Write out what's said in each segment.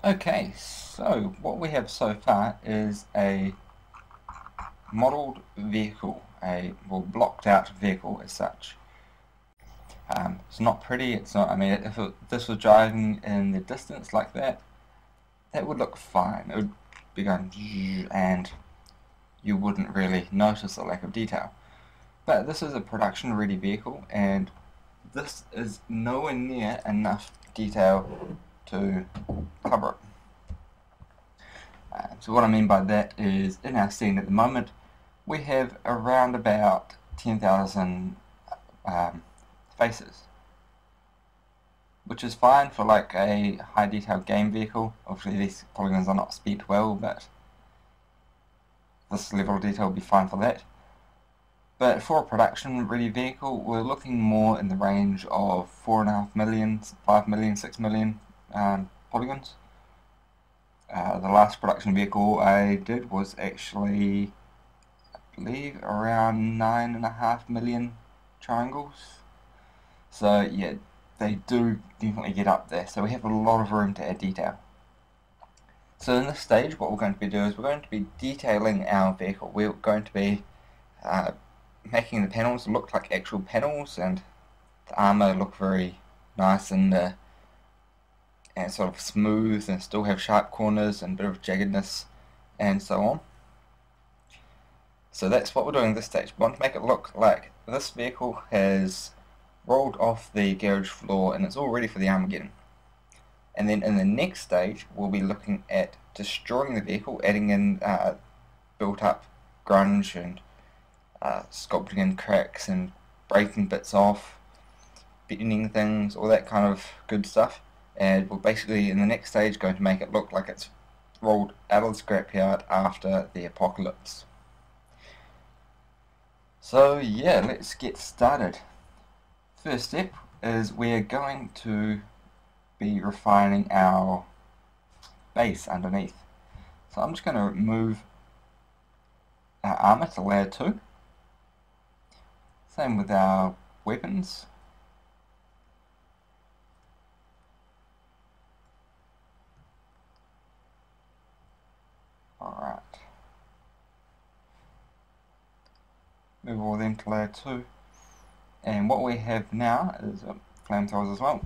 Okay, so what we have so far is a modelled vehicle, blocked out vehicle as such. It's not pretty, it's not, I mean, if this was driving in the distance like that, that would look fine. It would be going and you wouldn't really notice the lack of detail. But this is a production ready vehicle and this is nowhere near enough detail to cover it. So what I mean by that is, in our scene at the moment, we have around about 10,000 faces, which is fine for like a high detail game vehicle. Obviously these polygons are not spent well, but this level of detail will be fine for that. But for a production ready vehicle, we're looking more in the range of 4.5 million, 5 million, 6 million polygons. The last production vehicle I did was actually, I believe, around 9.5 million triangles. So yeah, they do definitely get up there. So we have a lot of room to add detail. So in this stage, what we're going to be doing is we're going to be detailing our vehicle. We're going to be making the panels look like actual panels and the armour look very nice and sort of smooth and still have sharp corners and a bit of jaggedness and so on. So that's what we're doing at this stage. We want to make it look like this vehicle has rolled off the garage floor and it's all ready for the Armageddon. And then in the next stage we'll be looking at destroying the vehicle, adding in built up grunge and sculpting in cracks and breaking bits off, bending things, all that kind of good stuff. And we're basically in the next stage going to make it look like it's rolled out of the scrapyard after the apocalypse. So yeah, let's get started. First step is we're going to be refining our base underneath. So I'm just going to move our armor to layer 2. Same with our weapons. Alright. Move all them to layer 2. And what we have now is flamethrowers as well.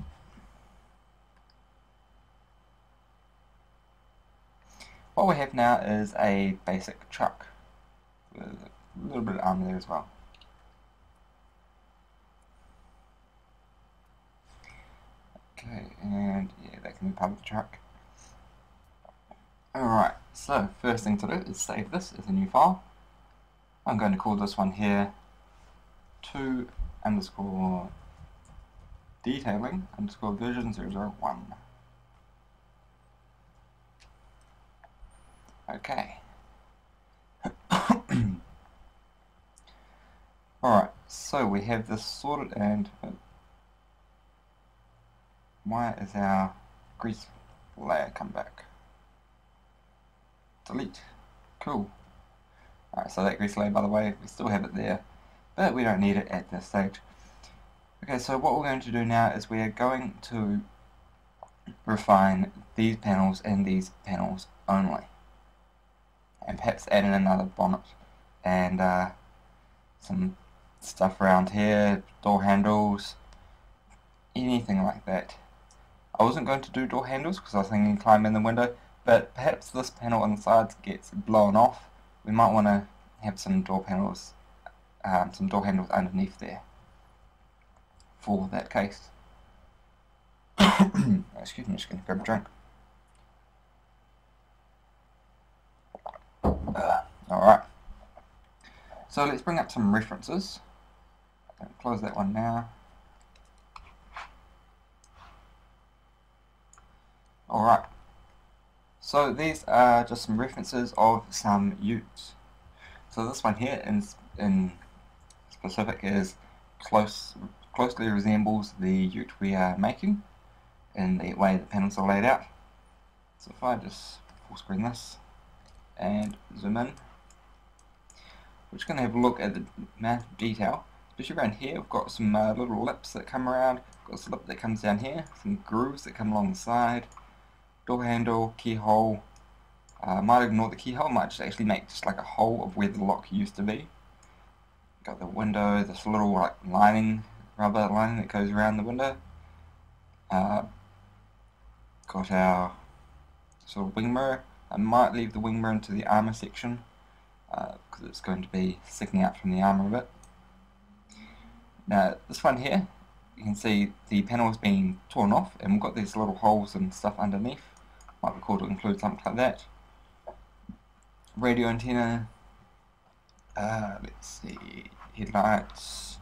What we have now is a basic truck with a little bit of armor there as well. Okay, and yeah, that can be part of the truck. Alright, so first thing to do is save this as a new file. I'm going to call this one here 2 underscore detailing underscore version 001. Okay. Alright, so we have this sorted and why is our grease layer come back? Delete. Cool. Alright, so that grease layer, by the way, we still have it there, but we don't need it at this stage. Okay, so what we're going to do now is we are going to refine these panels and these panels only. And perhaps add in another bonnet and some stuff around here, door handles, anything like that. I wasn't going to do door handles because I was thinking climb in the window, but perhaps this panel on the sides gets blown off. We might want to have some door panels, some door handles underneath there for that case. Excuse me, I'm just going to grab a drink. Alright, so let's bring up some references. Close that one now. Alright, so these are just some references of some utes. So this one here in specific is closely resembles the ute we are making in the way the panels are laid out. So if I just full screen this and zoom in, we're just going to have a look at the amount of detail. Especially around here, we've got some little lips that come around, we've got a lip that comes down here, some grooves that come along the side, door handle, keyhole. Might ignore the keyhole, might just actually make just like a hole of where the lock used to be. Got the window, this little like lining, rubber lining that goes around the window. Got our sort of wing mirror. I might leave the wing mirror into the armour section because it's going to be sticking out from the armour a bit. Now this one here, you can see the panel is being torn off and we've got these little holes and stuff underneath. Might be cool to include something like that. Radio antenna, let's see, headlights,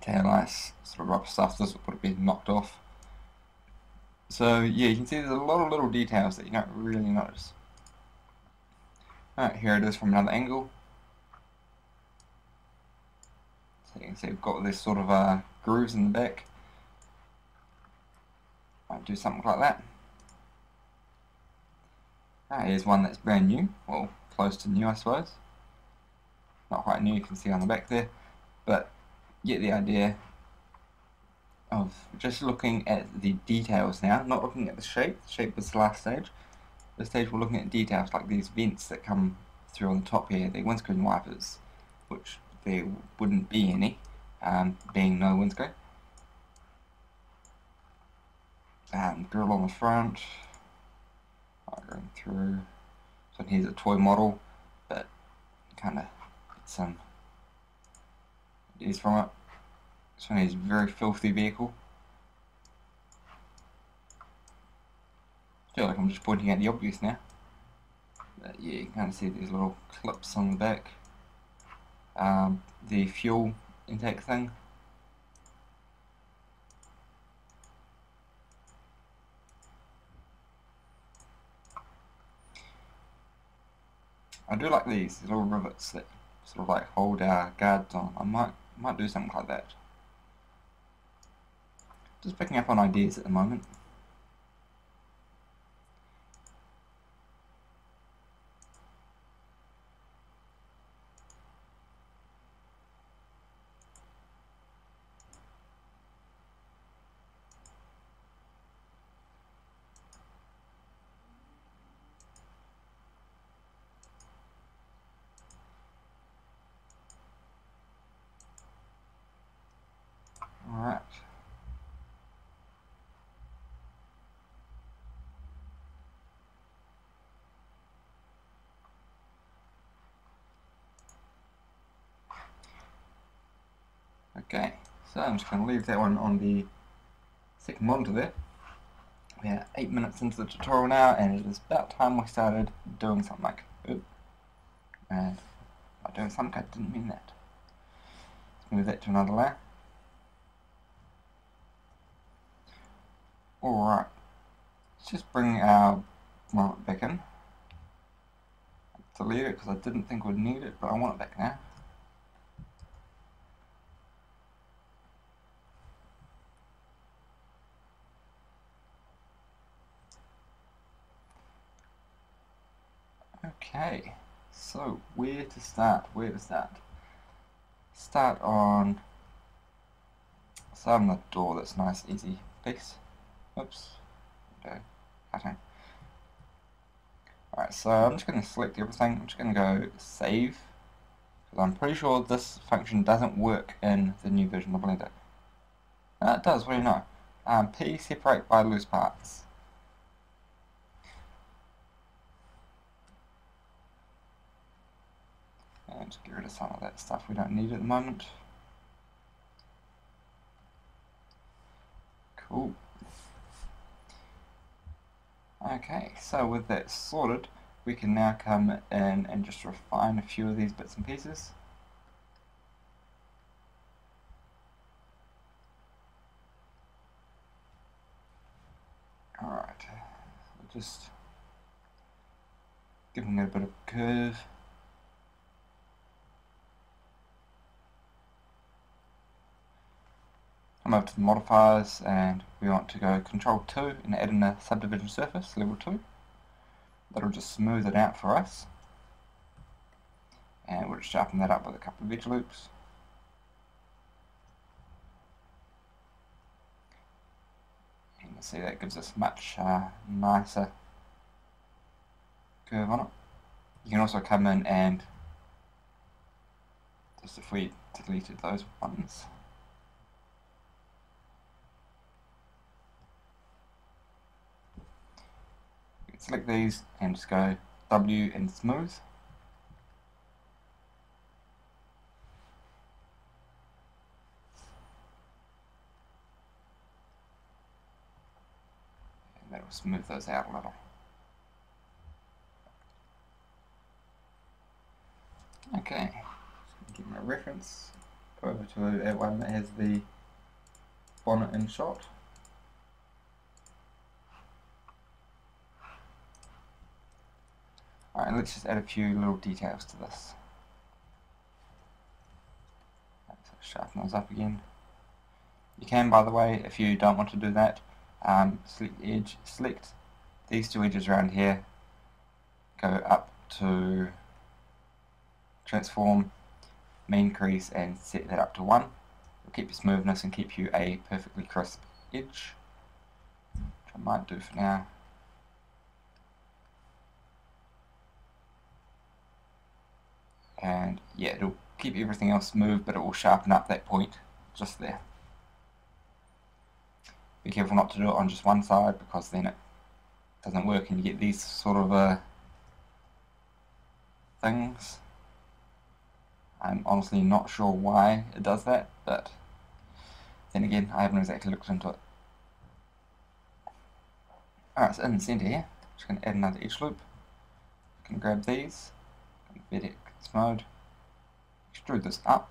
taillights, sort of rough stuff. This would have been knocked off. So yeah, you can see there's a lot of little details that you don't really notice. Alright, here it is from another angle. So you can see we've got this sort of grooves in the back. Might do something like that. Here's one that's brand new, well, close to new I suppose. Not quite new, you can see on the back there, but get the idea of just looking at the details now, not looking at the shape. The shape was the last stage. This stage we're looking at details like these vents that come through on the top here, the windscreen wipers, which there wouldn't be any, being no windscreen. Grill on the front. Going through. So here's a toy model, but kind of get some ideas from it. This one is a very filthy vehicle. I feel like I'm just pointing out the obvious now. But yeah, you can kind of see these little clips on the back. The fuel intake thing. I do like these little rivets that sort of like hold our guards on. I might do something like that. Just picking up on ideas at the moment. Alright. Okay, so I'm just going to leave that one on the second monitor there. We are 8 minutes into the tutorial now, and it is about time we started doing something like, and by doing something I didn't mean that. Let's move that to another layer. Alright, let's just bring our monitor back in. Delete it because I didn't think we'd need it, but I want it back now. Okay, so where to start? Start on the door. That's nice, easy piece. Oops. Okay. Alright, so I'm just going to select everything. I'm just going to go save, because I'm pretty sure this function doesn't work in the new version of Blender. It does, what do you know? P separate by loose parts. And just get rid of some of that stuff we don't need at the moment. Cool. Okay, so with that sorted, we can now come in and just refine a few of these bits and pieces. Alright, just giving it a bit of curve. Come over to the modifiers and we want to go Control 2 and add in a subdivision surface, level 2. That'll just smooth it out for us. And we'll just sharpen that up with a couple of edge loops. See, that gives us much nicer curve on it. You can also come in and just, if we deleted those ones, you can select these and just go W and smooth. And that will smooth those out a little. Okay, so give me a reference. Go over to that one that has the bonnet in shot. Alright, let's just add a few little details to this. So sharpen those up again. You can, by the way, if you don't want to do that, select the edge, select these two edges around here, go up to transform, mean crease, and set that up to 1. It'll keep your smoothness and keep you a perfectly crisp edge, which I might do for now. And yeah, it'll keep everything else smooth, but it will sharpen up that point just there. Be careful not to do it on just one side, because then it doesn't work and you get these sort of things. I'm honestly not sure why it does that, but then again, I haven't exactly looked into it. Alright, so in the centre here, just going to add another edge loop. Going to grab these, vertex mode, extrude this up.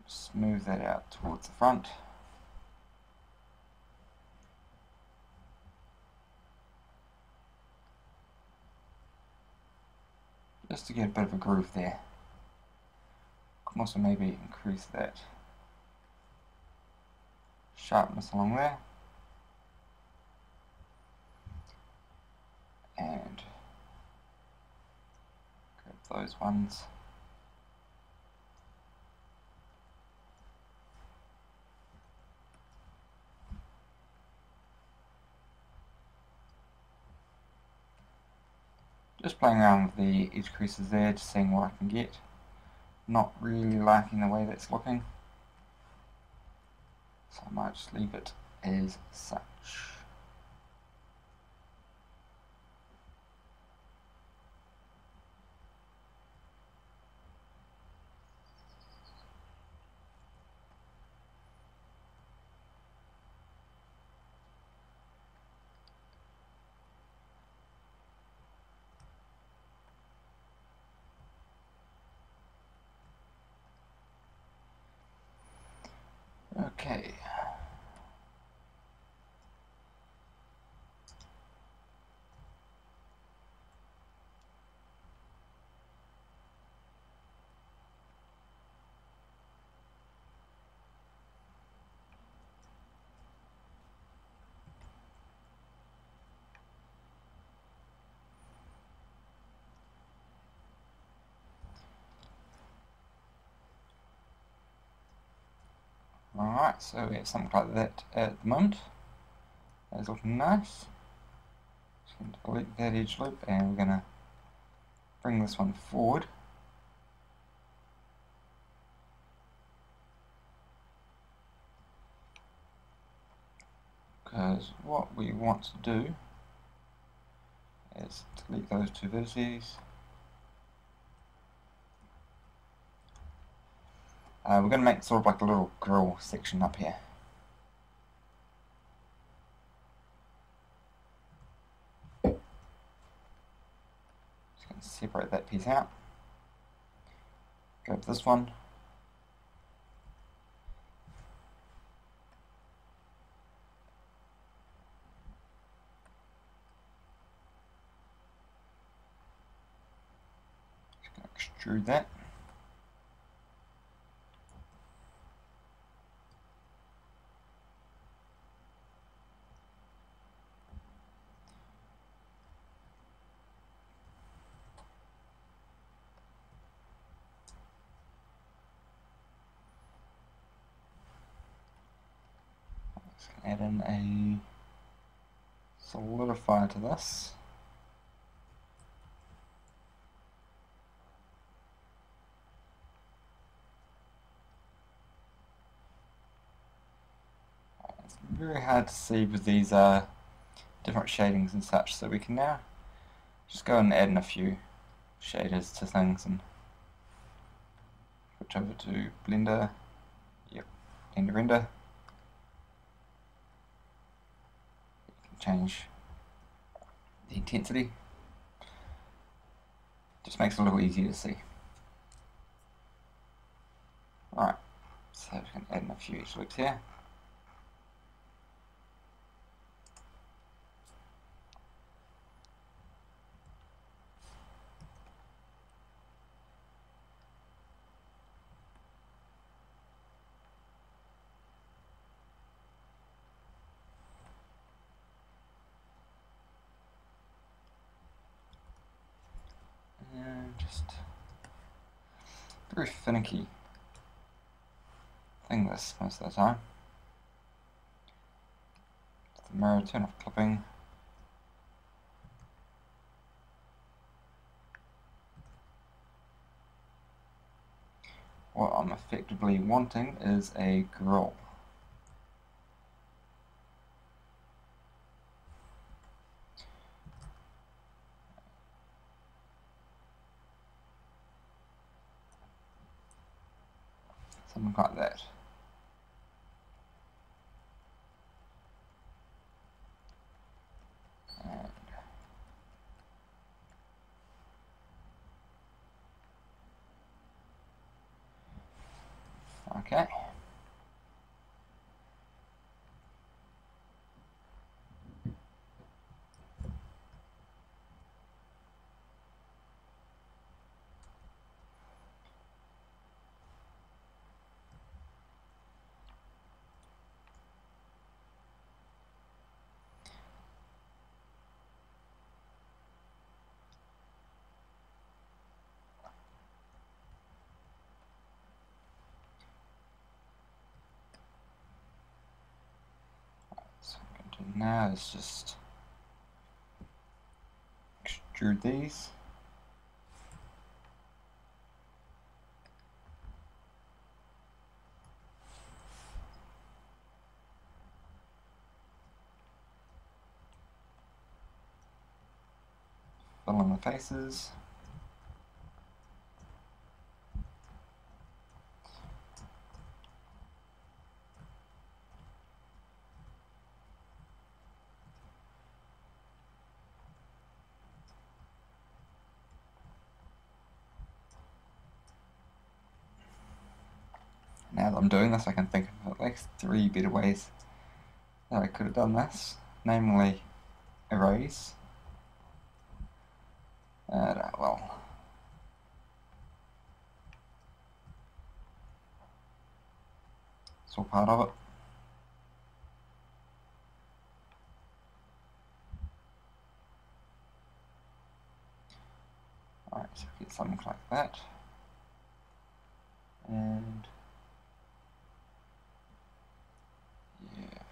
Smooth that out towards the front. Just to get a bit of a groove there. Can also maybe increase that sharpness along there. And grab those ones. Just playing around with the edge creases there, just seeing what I can get. Not really liking the way that's looking, so I might just leave it as such. Okay. Alright, so we have something like that at the moment. That's looking nice. Just going to delete that edge loop, and we're going to bring this one forward. Because what we want to do is delete those two vertices. We're going to make sort of like a little grill section up here. Just going to separate that piece out. Grab this one. Just going to extrude that. Add in a solidifier to this. It's very hard to see with these different shadings and such, so we can now just go and add in a few shaders to things and switch over to Blender. Yep, Blender Render. You can change the intensity. Just makes it a little easier to see. Alright, so we can add in a few edge loops here. And just very finicky thing this most of the time. The mirror, turn off clipping. What I'm effectively wanting is a grill. Something like that. And okay. So what I'm going to do now is just extrude these. Fill in the faces. Now that I'm doing this, I can think of at least 3 better ways that I could have done this, namely erase. Well, it's all part of it. Alright, so get something like that. And yeah.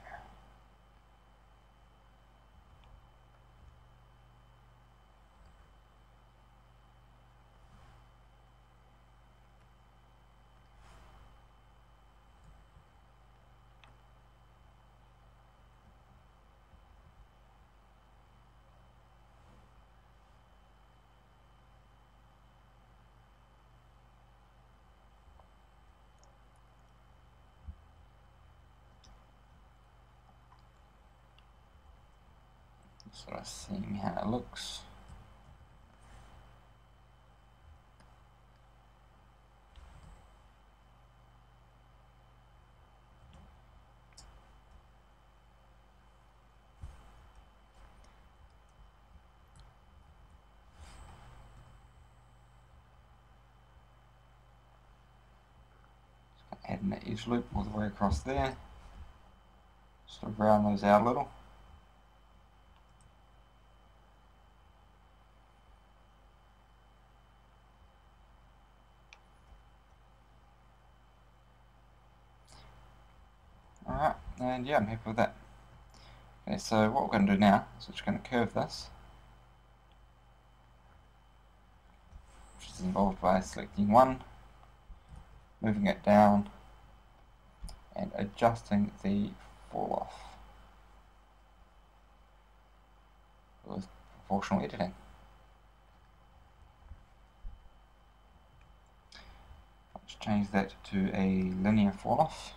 Sort of seeing how it looks. Add an edge loop all the way across there. Just to round those out a little. Alright, And yeah, I'm happy with that. Okay, so what we're going to do now is we're just going to curve this, which is involved by selecting one, moving it down, and adjusting the fall off with proportional editing. Let's change that to a linear fall off.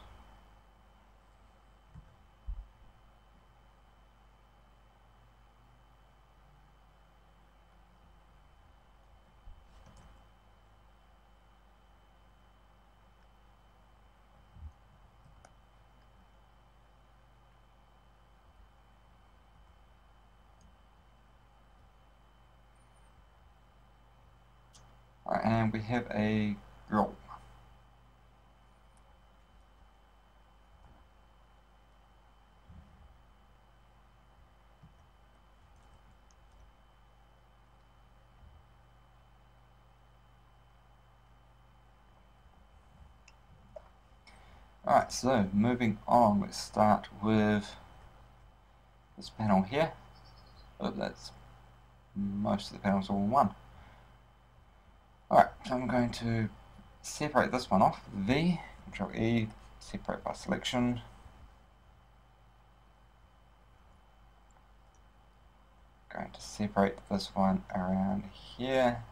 Right, and we have a grill. Alright, so moving on, let's start with this panel here. Oh, that's most of the panels all in one. Alright, so I'm going to separate this one off with V, Control E, separate by selection. Going to separate this one around here.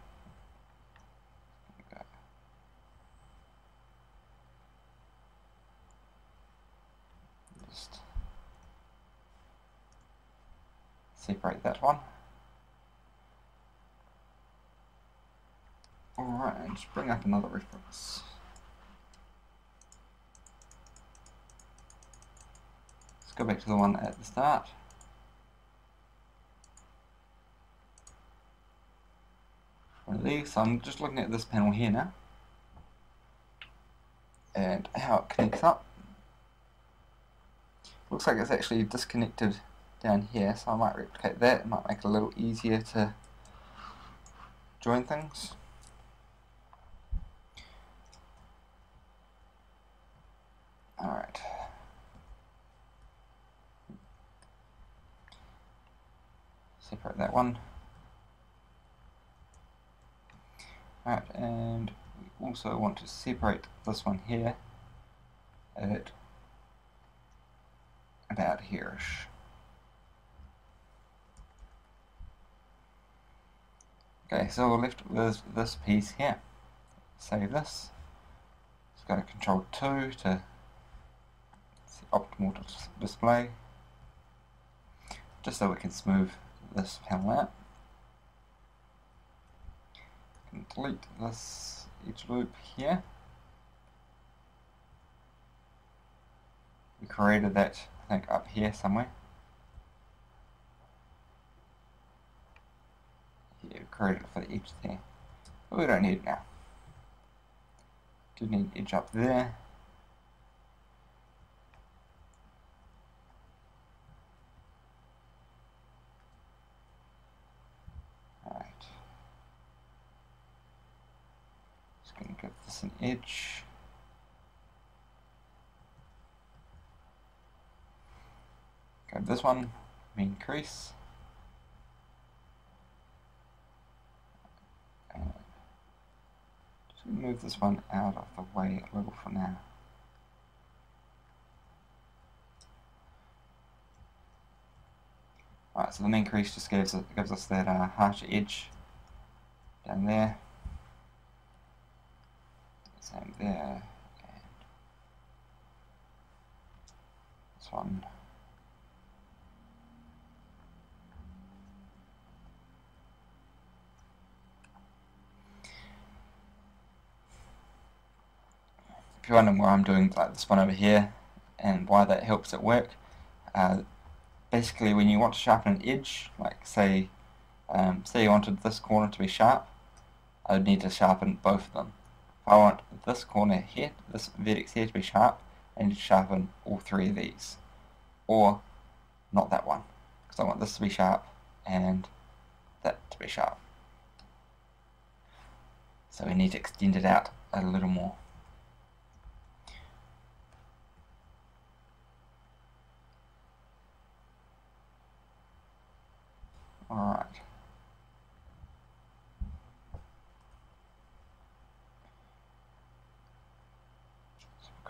Just separate that one. Alright, and just bring up another reference. Let's go back to the one at the start. One of these, so I'm just looking at this panel here now, and how it connects up. Looks like it's actually disconnected down here, so I might replicate that. It might make it a little easier to join things. Alright. Separate that one. Alright, and we also want to separate this one here at about here-ish. Okay, so we're left with this piece here. Save this. Let's go to Control 2 to see optimal display, just so we can smooth this panel out. And delete this edge loop here. We created that, I think, up here somewhere. Yeah, we created it for the edge there, but we don't need it now. Do need edge up there. Alright. Just going to give this an edge. Grab this one, increase. And just move this one out of the way a little for now. Alright, so the increase just gives us that harsher edge down there. Same there. And this one. If you're wondering why I'm doing like this one over here and why that helps it work, basically when you want to sharpen an edge, like say you wanted this corner to be sharp, I would need to sharpen both of them. If I want this corner here, this vertex here to be sharp, I need to sharpen all three of these. Or not that one, because I want this to be sharp and that to be sharp. So we need to extend it out a little more.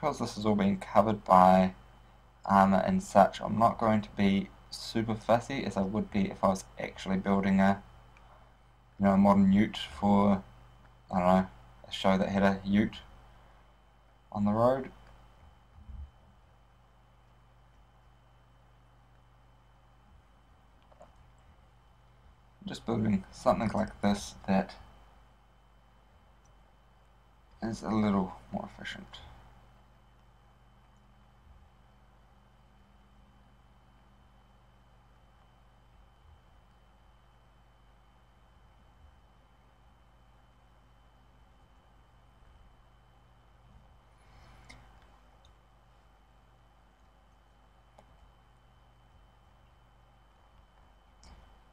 because this is all being covered by armor and such, I'm not going to be super fussy as I would be if I was actually building a modern ute for, I don't know, a show that had a ute on the road. Just building something like this that is a little more efficient.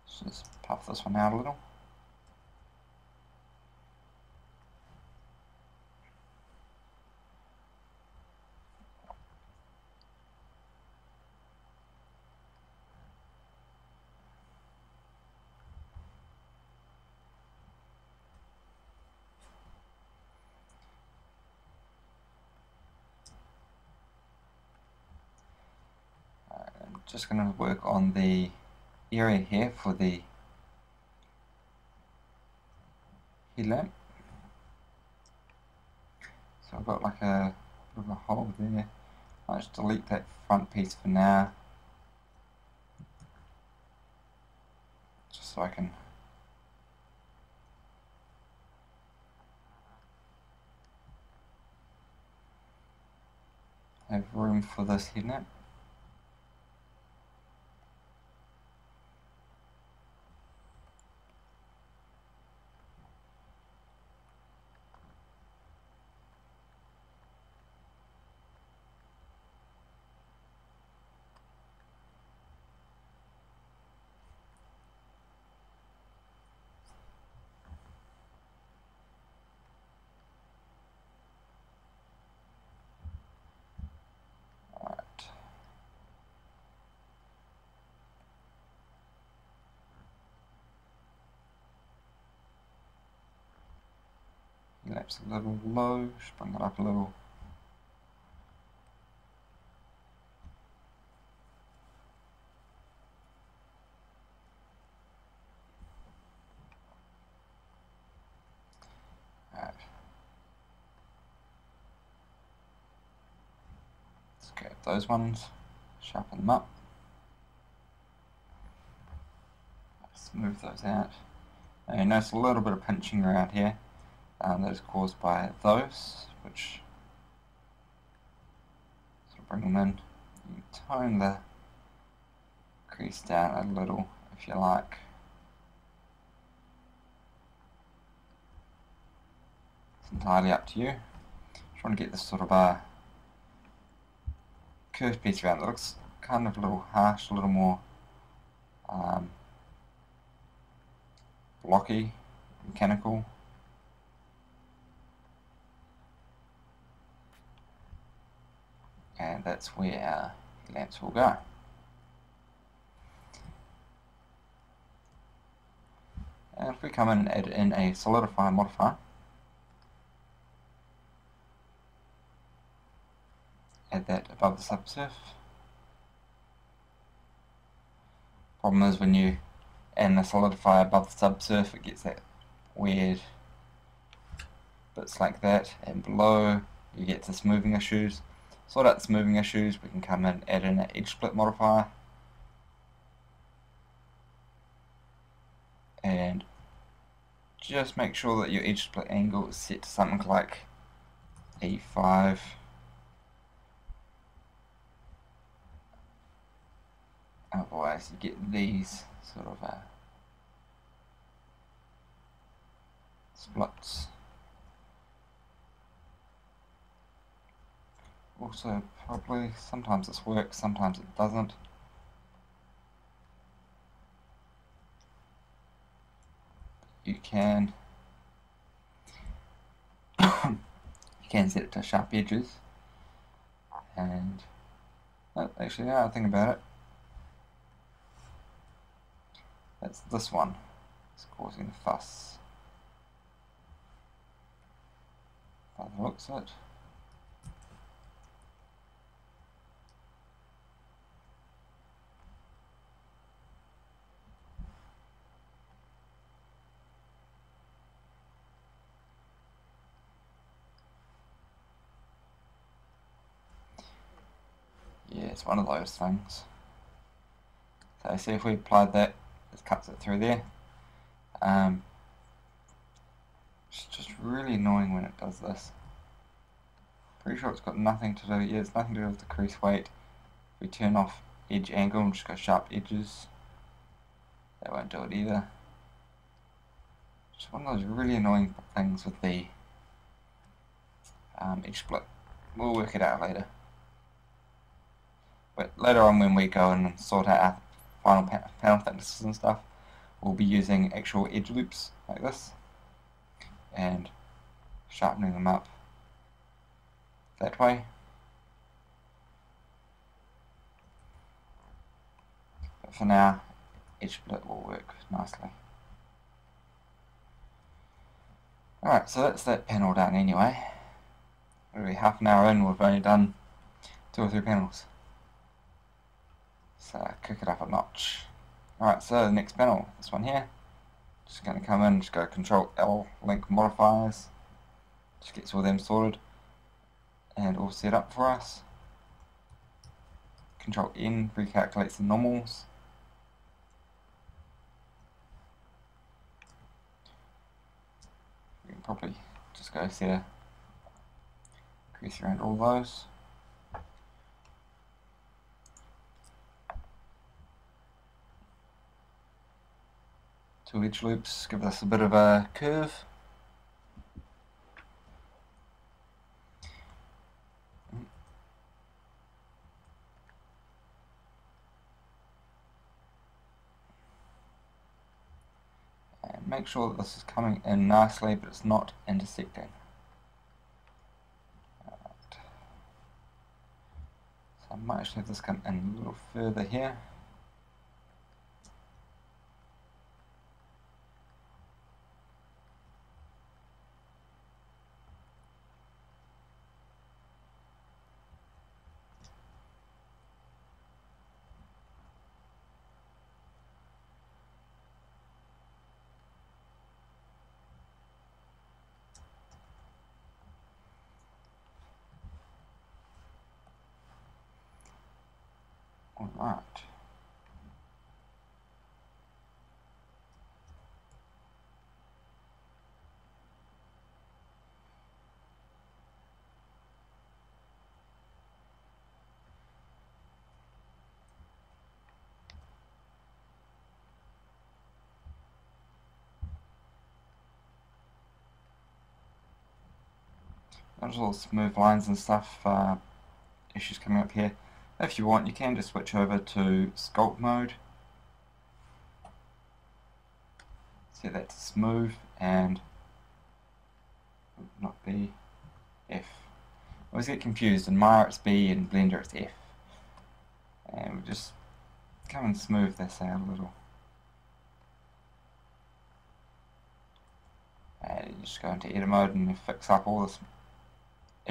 Let's just puff this one out a little. I'm just going to work on the area here for the headlamp. So I've got like a bit of a hole there. I'll just delete that front piece for now, just so I can have room for this headlamp. Lamp's a little low, just bring it up a little. Alright. Let's grab those ones, sharpen them up. Smooth those out. Now you notice a little bit of pinching around here. That is caused by those, which sort of bring them in. You can tone the crease down a little if you like. It's entirely up to you. Trying to get this sort of a curved piece around that looks kind of a little harsh, a little more blocky, mechanical. And that's where our lamps will go. And if we come in and add in a solidify modifier, add that above the subsurf. Problem is when you add the solidify above the subsurf, it gets that weird bits like that, and below you get the smoothing issues. Sort out the smoothing issues, we can come in and add in an edge split modifier and just make sure that your edge split angle is set to something like E5. Otherwise you get these sort of splits. Also, probably, sometimes this works, sometimes it doesn't. You can set it to sharp edges, and actually, now I think about it, that's this one. It's causing a fuss. By the looks of it. it's one of those things. So see if we applied that, it cuts it through there. It's just really annoying when it does this. Pretty sure it's got nothing to do, yeah, it's nothing to do with the crease weight. If we turn off edge angle and just go sharp edges, that won't do it either. It's one of those really annoying things with the edge split. We'll work it out later. But later on when we go and sort out our final panel thicknesses and stuff, we'll be using actual edge loops like this and sharpening them up that way. But for now, edge split will work nicely. Alright, so that's that panel done anyway. We'll be half an hour in, we've only done 2 or 3 panels. So kick it up a notch. Alright, so the next panel, this one here. Just going to come in, just go Control L, link modifiers. Just gets all them sorted and all set up for us. Control N recalculates the normals. We can probably just go set a crease around all those. Two edge loops give us a bit of a curve. And make sure that this is coming in nicely, but it's not intersecting. Right. So I might actually have this come in a little further here. Alright. There's all smooth lines and stuff, issues coming up here. If you want, you can just switch over to sculpt mode. Set that to smooth and not B, F. I always get confused. In Maya it's B and Blender it's F. And we just come and smooth this out a little. And you just go into edit mode and fix up all the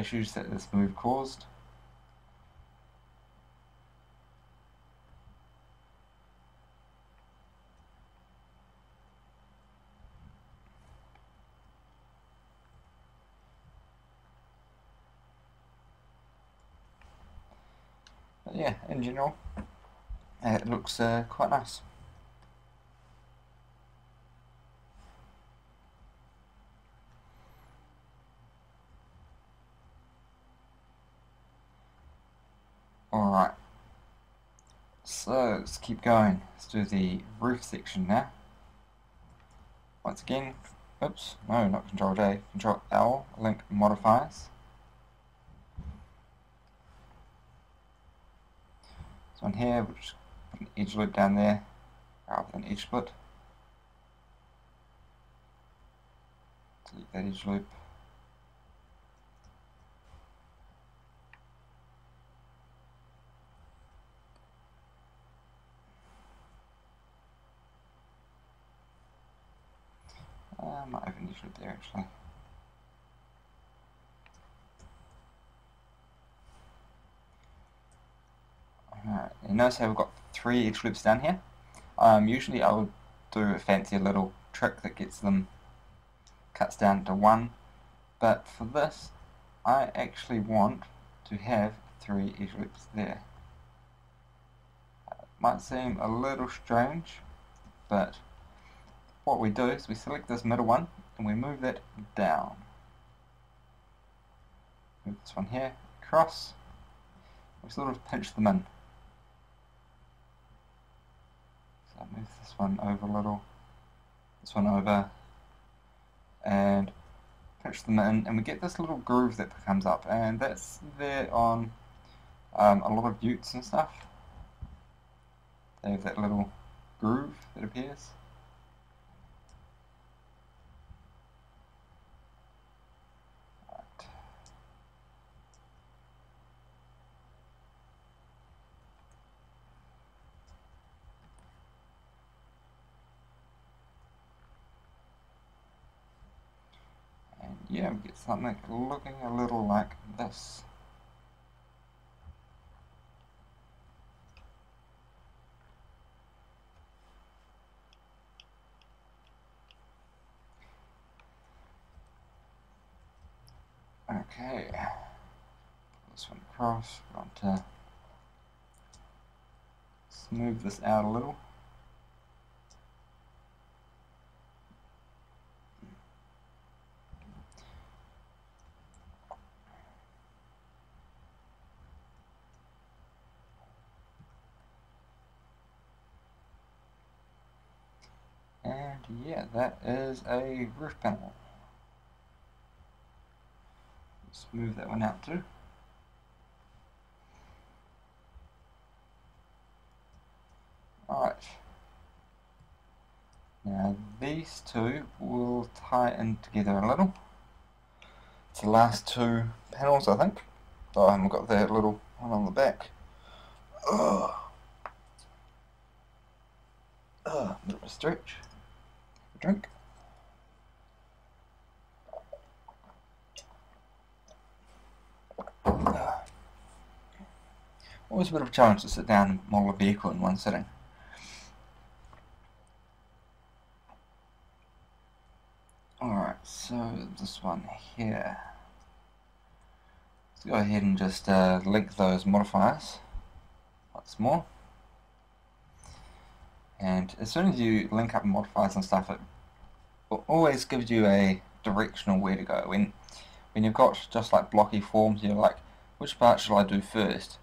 issues that this move caused. But yeah, in general, it looks quite nice. Alright, so let's keep going. Let's do the roof section now. Once again, oops, no, not Control J, Control L, link modifiers. This one here, we'll just put an edge loop down there, rather than edge split. Delete that edge loop. I might have an edge loop there actually. Alright, you notice how we've got 3 edge loops down here. Usually I would do a fancier little trick that gets them cuts down to 1, but for this I actually want to have 3 edge loops there. Might seem a little strange, but what we do is we select this middle one and we move that down. Move this one here, across. We sort of pinch them in. So move this one over a little, this one over, and pinch them in, and we get this little groove that comes up, and that's there on a lot of utes and stuff. They have that little groove that appears. Right. And yeah, we get something looking a little like this. Okay, this one across. We want to smooth this out a little. And yeah, that is a roof panel. Smooth that one out too. Alright. Now these two will tie in together a little. It's the last two panels, I think. Oh, I haven't got that little one on the back. Ugh. A bit of a stretch. Drink. Always a bit of a challenge to sit down and model a vehicle in one sitting. Alright, so this one here. Let's go ahead and just link those modifiers once more. And as soon as you link up modifiers and stuff, it always gives you a directional where to go. When you've got just like blocky forms, you're like, which part should I do first?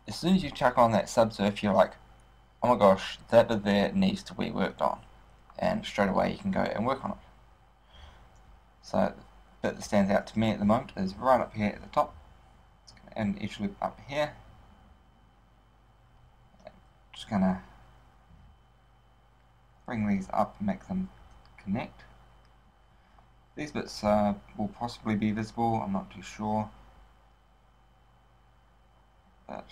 As soon as you chuck on that subsurf, you're like, oh my gosh, that bit there needs to be worked on. And straight away you can go and work on it. So the bit that stands out to me at the moment is right up here at the top. It's going to add an edge loop up here. Just going to bring these up and make them connect. These bits will possibly be visible, I'm not too sure. But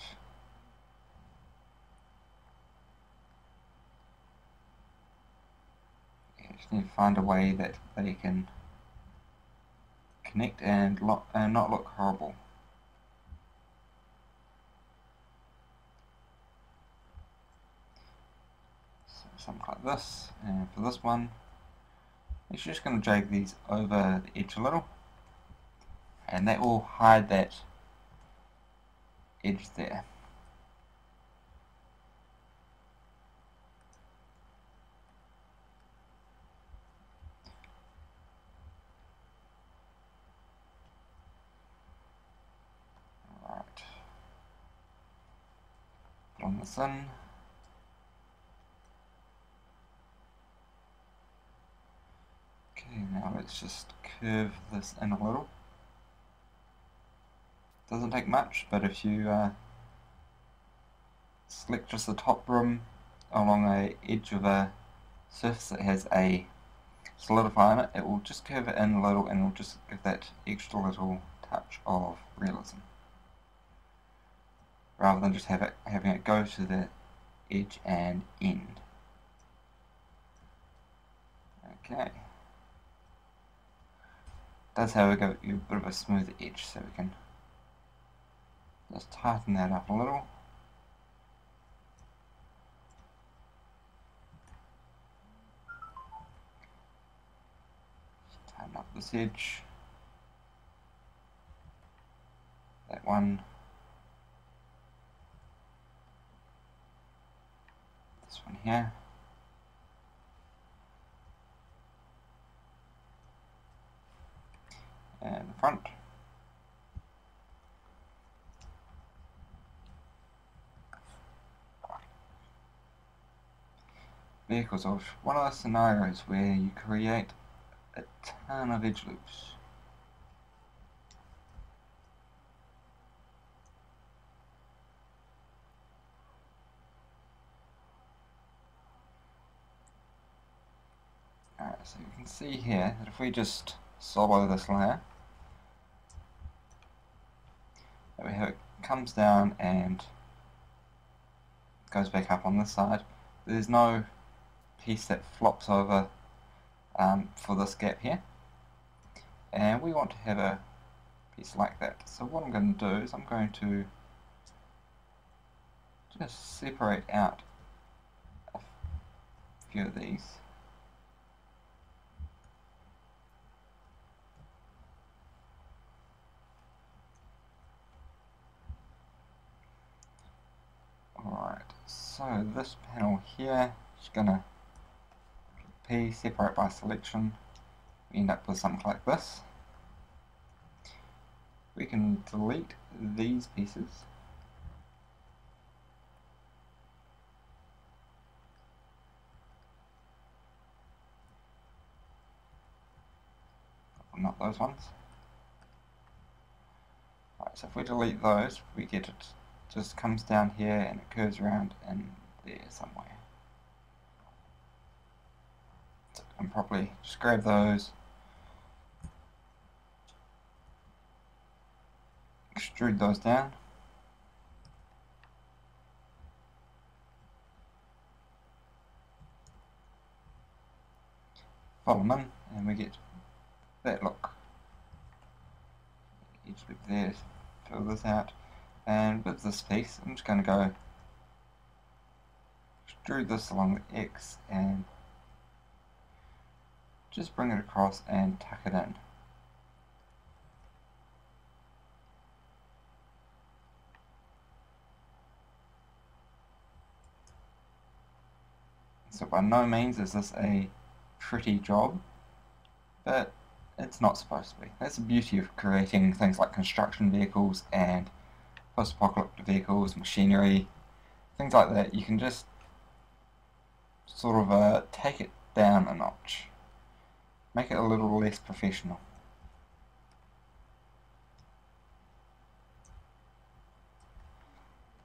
yeah, just need to find a way that they can connect and not look horrible. So something like this, and for this one, it's just going to drag these over the edge a little, and that will hide that edge there. On this in. Okay, now let's just curve this in a little. Doesn't take much, but if you select just the top rim along a edge of a surface that has a solidifier in it, it will just curve it in a little and it will just give that extra little touch of realism, rather than just having it go to the edge and end. Okay. Does however give you a bit of a smoother edge, so we can just tighten that up a little. Tighten up this edge. That one. This one here. And the front. Vehicles of one of those scenarios where you create a ton of edge loops. Alright, so you can see here that if we just solo this layer, we have it comes down and goes back up on this side. There's no piece that flops over for this gap here, and we want to have a piece like that. So what I'm going to do is I'm going to just separate out a few of these. Alright, so this panel here is going to P, separate by selection. We end up with something like this. We can delete these pieces. Not those ones. Right, so if we delete those, we get it just comes down here and it curves around in there somewhere. So I can probably just grab those, extrude those down, follow them in, and we get that look. Each loop there, fill this out, and with this piece I'm just going to go extrude this along the X and just bring it across and tuck it in. So by no means is this a pretty job, but it's not supposed to be. That's the beauty of creating things like construction vehicles and post-apocalyptic vehicles, machinery, things like that. You can just sort of take it down a notch, make it a little less professional.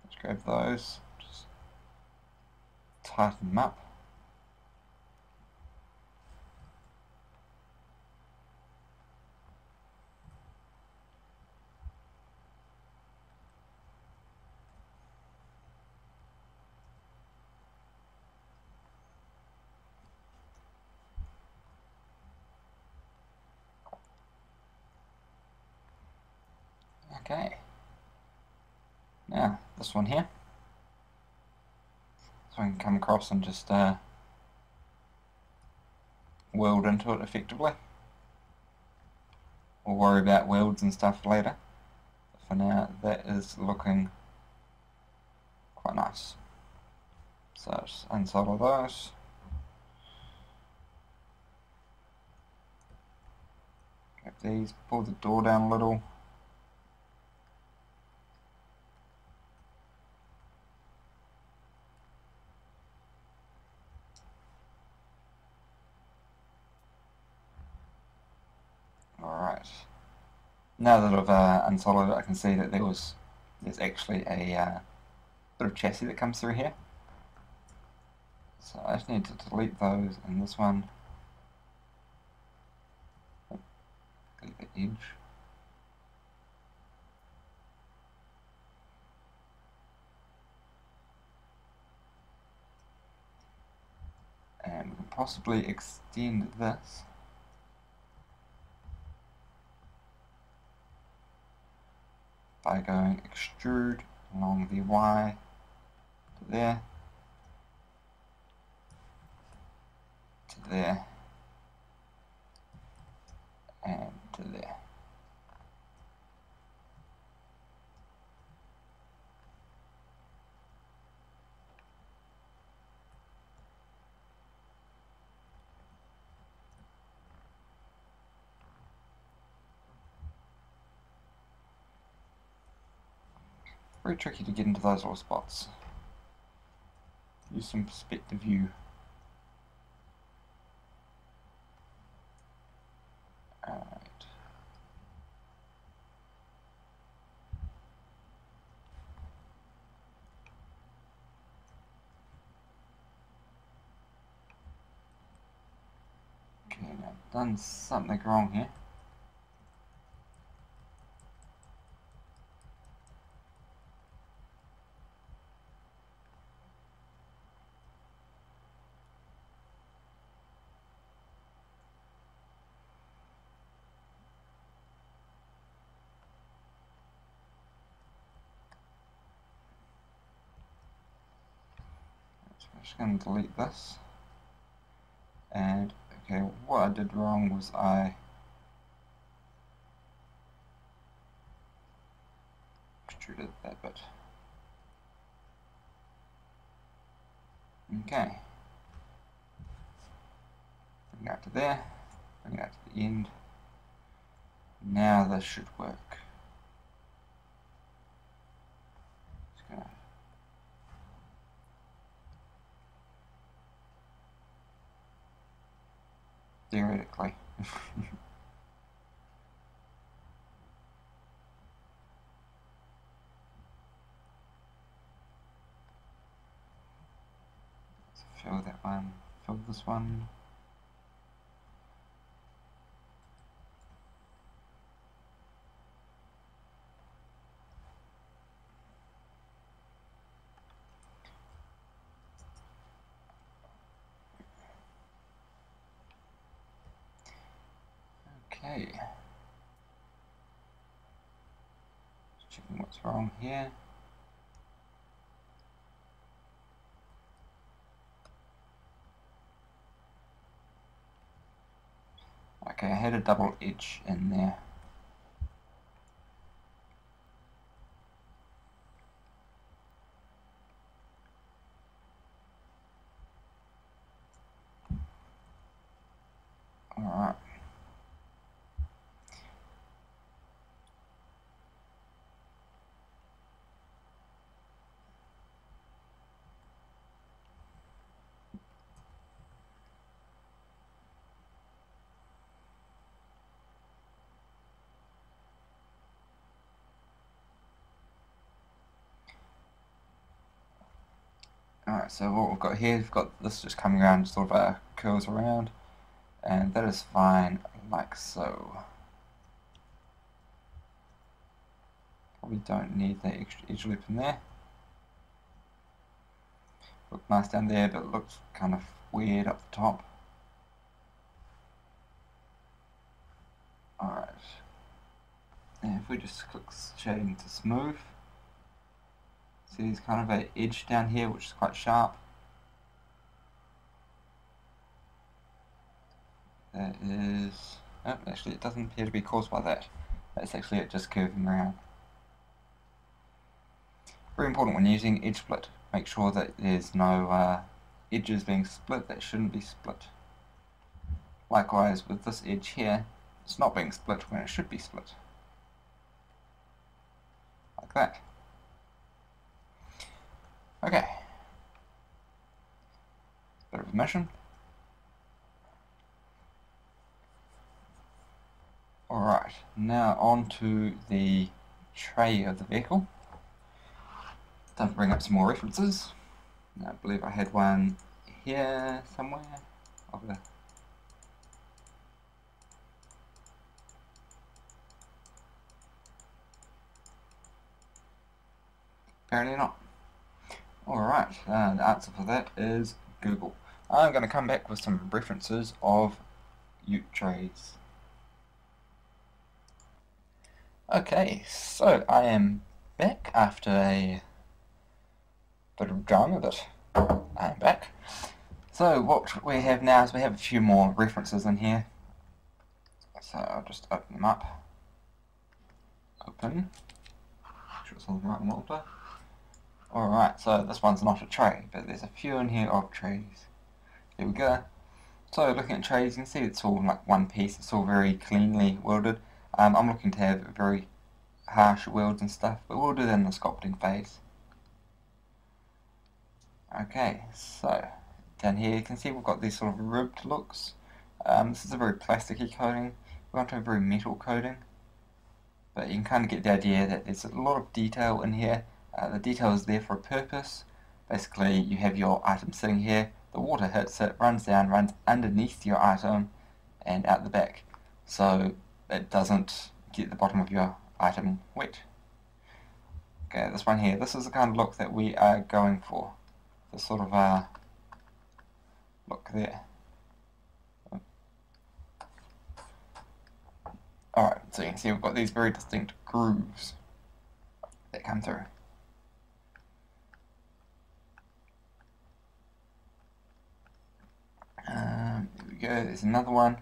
Let's grab those, just tighten them up. Okay, now this one here, so I can come across and just weld into it effectively. We'll worry about welds and stuff later. But for now, that is looking quite nice. So just unsolder those. Grab these, pull the door down a little. Alright, now that I've unsoldered it, I can see that there's actually a bit of chassis that comes through here. So I just need to delete those and this one. Delete the edge. And we can possibly extend this. By going extrude along the Y to there, to there, and to there. Very tricky to get into those little spots. Use some perspective view. Alright. Okay, now I've done something wrong here. I'm just going to delete this. And, okay, what I did wrong was I extruded that bit. Okay. Bring it out to there. Bring it out to the end. Now this should work. Just gonna theoretically. Fill that one, fill this one. Okay. Just checking what's wrong here. Okay, I had a double edge in there. Alright. Alright, so what we've got here, we've got this just coming around, sort of curls around, and that is fine, like so. Probably don't need that extra edge loop in there. Look nice down there, but it looks kind of weird up the top. Alright. And if we just click shading to smooth, see there's kind of an edge down here which is quite sharp. That is... oh, actually it doesn't appear to be caused by that. That's actually it just curving around. Very important when using edge split. Make sure that there's no edges being split that shouldn't be split. Likewise with this edge here, it's not being split when it should be split. Like that. Okay. Bit of a mission. Alright, now on to the tray of the vehicle. Time to bring up some more references. I believe I had one here somewhere. Apparently not. Alright, the answer for that is Google. I'm going to come back with some references of Ute trays. Okay, so I am back after a bit of drama, but I am back. So what we have now is we have a few more references in here. So I'll just open them up. Open. Make sure it's on the right folder. Alright, so this one's not a tray, but there's a few in here of trays. Here we go. So looking at trays, you can see it's all like one piece, it's all very cleanly welded. I'm looking to have a very harsh worlds and stuff, but we'll do that in the sculpting phase. Okay, so down here you can see we've got these sort of ribbed looks. This is a very plasticky coating. We want to have a very metal coating, but you can kind of get the idea that there's a lot of detail in here. The detail is there for a purpose. Basically, you have your item sitting here, the water hits it, runs down, runs underneath your item, and out the back. So it doesn't get the bottom of your item wet. Okay, this one here, this is the kind of look that we are going for. This sort of look there. Alright, so you can see we've got these very distinct grooves that come through. There we go, there's another one.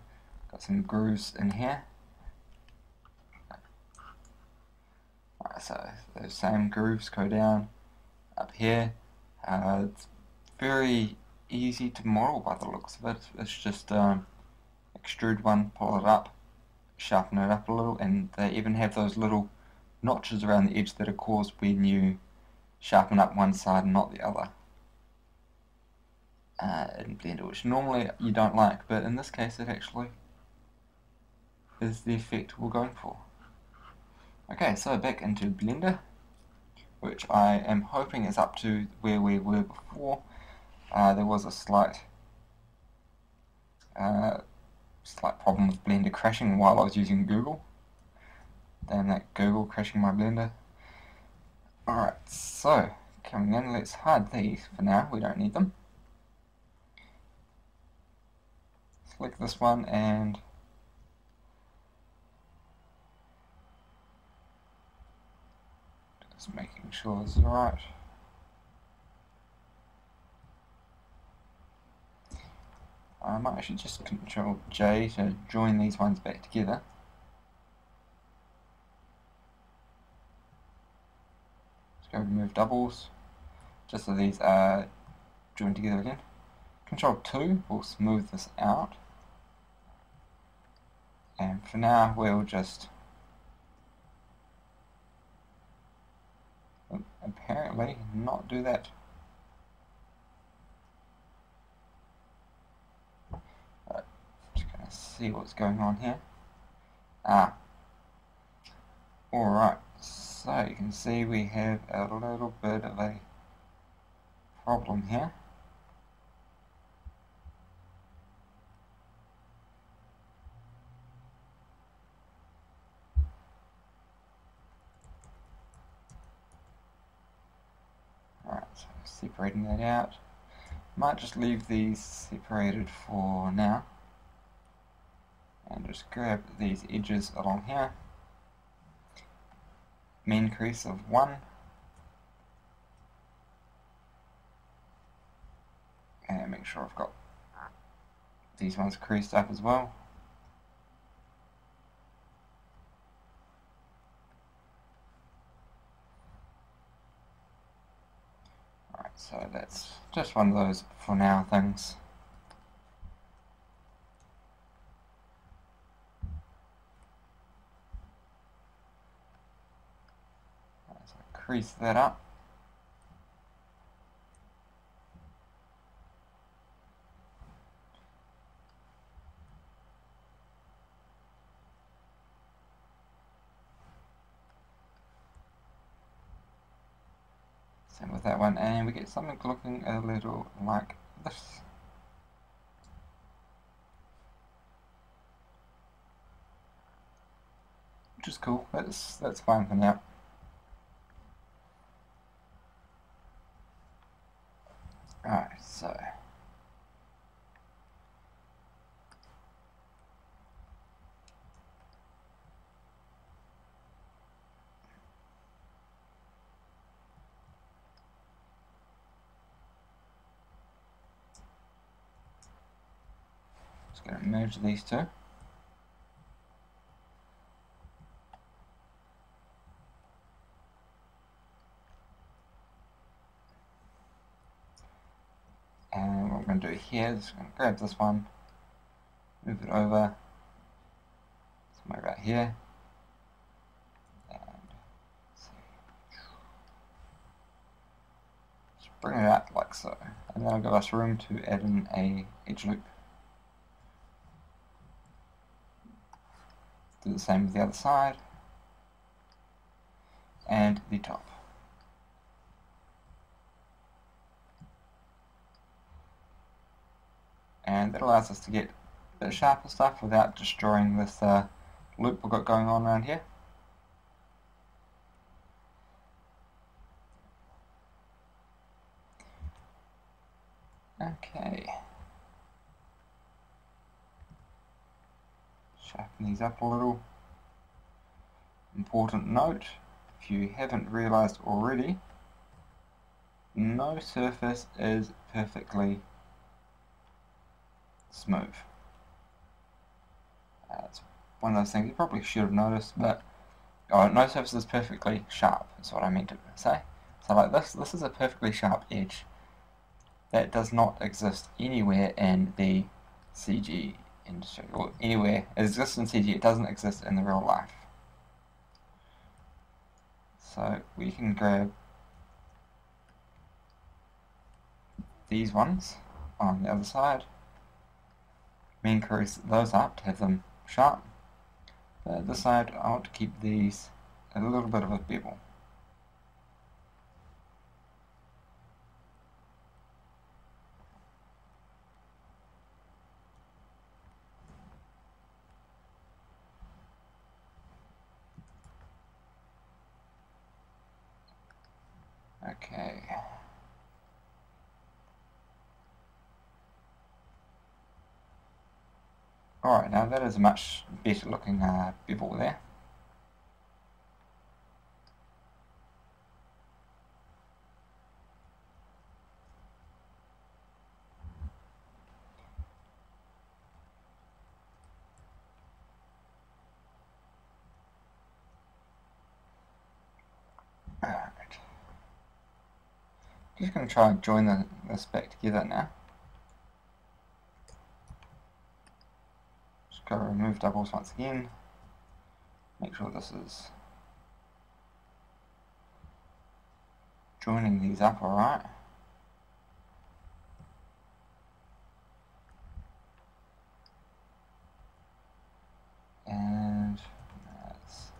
Got some grooves in here. Alright, so those same grooves go down up here. It's very easy to model by the looks of it. It's just extrude one, pull it up, sharpen it up a little, and they even have those little notches around the edge that are caused when you sharpen up one side and not the other in Blender, which normally you don't like, but in this case it actually is the effect we're going for. Okay, so back into Blender, which I am hoping is up to where we were before. There was a slight problem with Blender crashing while I was using Google. Damn that Google crashing my Blender. Alright, so coming in, let's hide these for now, we don't need them. Select this one and just making sure it's right. I might actually just Control J to join these ones back together. Let's go remove doubles, just so these are joined together again. Control 2 will smooth this out. And for now we'll just apparently not do that. See what's going on here. Alright, so you can see we have a little bit of a problem here. Alright, so separating that out. Might just leave these separated for now. And just grab these edges along here. Mean crease of 1. And make sure I've got these ones creased up as well. Alright, so that's just one of those for now things. Crease that up. Same with that one, and we get something looking a little like this. Which is cool. That's fine for now. Alright, so just going to merge these two. And what I'm going to do here is I'm going to grab this one, move it over, somewhere right here, and Just bring it out like so, and then I'll give us room to add in a edge loop. Do the same with the other side and the top. And that allows us to get a bit sharper stuff without destroying this loop we've got going on around here. Okay. Sharpen these up a little. Important note, if you haven't realized already, no surface is perfectly smooth. It's one of those things you probably should have noticed, but no surface is perfectly sharp, is what I meant to say. So like this is a perfectly sharp edge. That does not exist anywhere in the CG industry, or anywhere. It exists in CG, it doesn't exist in the real life. So we can grab these ones on the other side, increase those up to have them sharp. But this side I want to keep these a little bit of a bevel. Okay. Alright, now that is a much better looking bevel there. Alright. Just going to try and join this back together now. Just go remove doubles once again. Make sure this is joining these up alright. And that's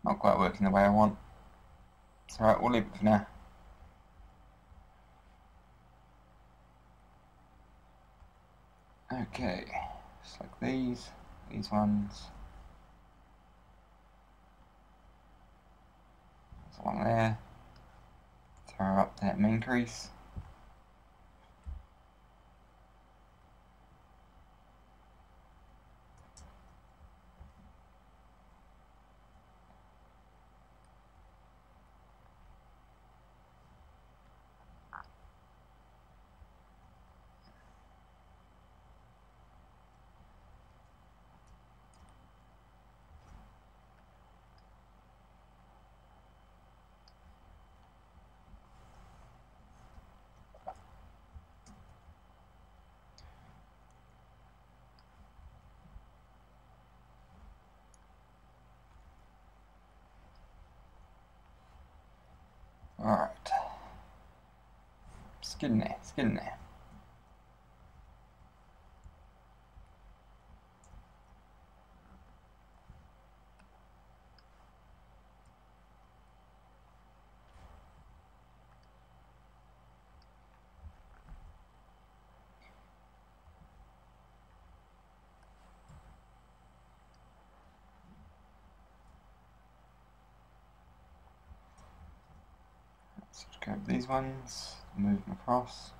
not quite working the way I want. It's alright, we'll leave it for now. Okay, just like these ones. There's one there. Throw up that main crease. Alright. Just get in there, just get in there. Let's grab these ones, move them across.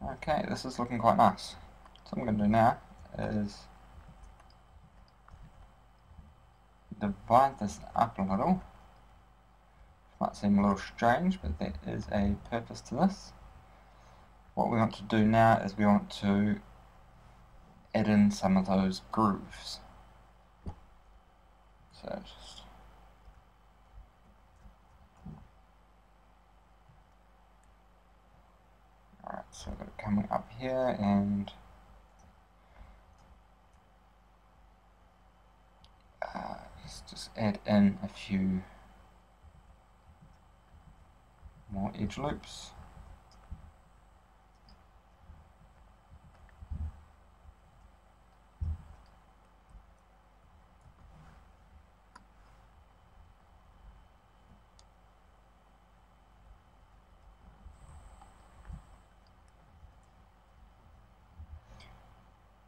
Okay, this is looking quite nice. So what I'm going to do now is divide this up a little. Might seem a little strange, but there is a purpose to this. What we want to do now is we want to add in some of those grooves. So just alright, so I've got it coming up here, and let's just add in a few more edge loops.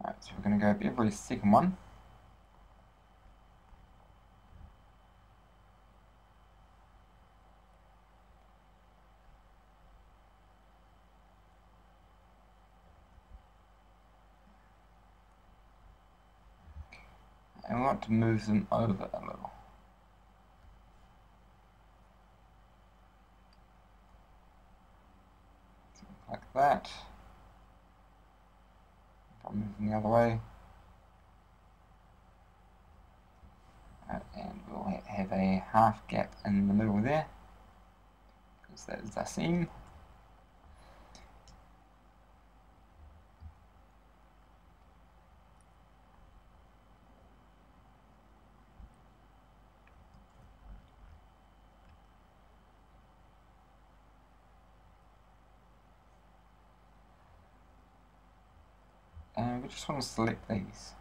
Alright, so we're going to go up every second one. And we want to move them over a little. Like that. I'll move them the other way. And we'll have a half gap in the middle there, because that is our seam. And we just want to select these.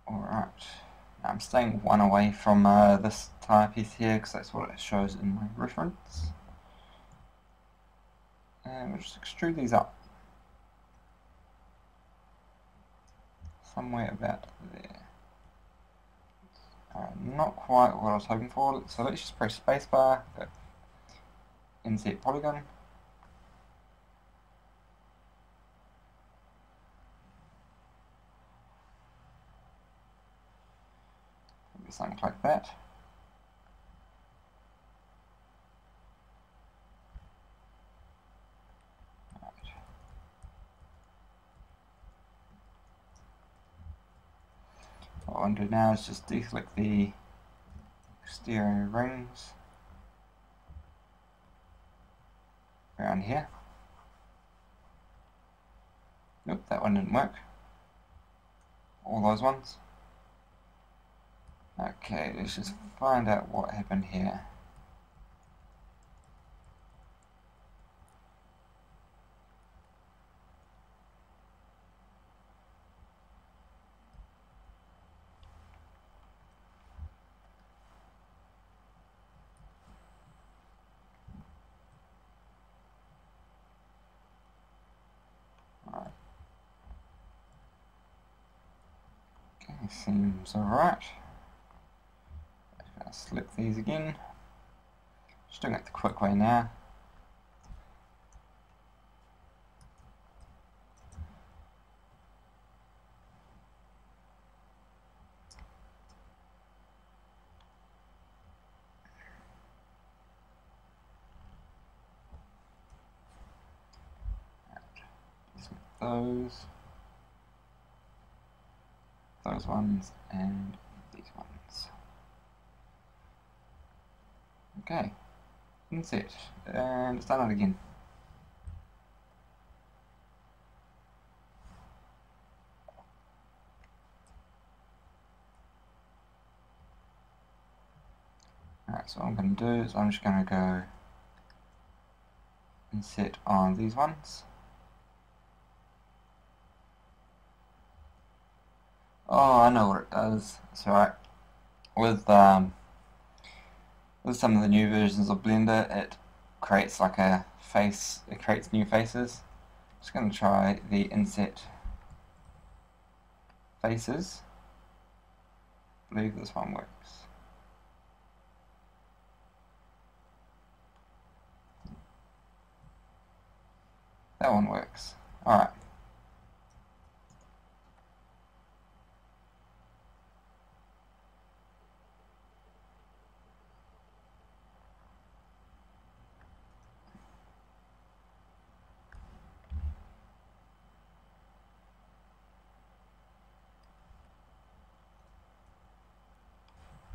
Alright, now I'm staying one away from this tire piece here, because that's what it shows in my reference. And we'll just extrude these up. Somewhere about there. Not quite what I was hoping for, so let's just press spacebar, go insert polygon. Maybe something like that. What I want to do now is just deselect the exterior rings around here. Nope, that one didn't work. All those ones. Okay, let's just find out what happened here. Seems alright. I'll select these again. Just doing it the quick way now. Select those ones, and these ones. Okay, insert, and let's done it again. Alright, so what I'm going to do is I'm just going to go insert on these ones. Oh, I know what it does. It's alright. With some of the new versions of Blender, it creates like a face. It creates new faces. Just going to try the insert faces. I believe this one works. That one works. Alright.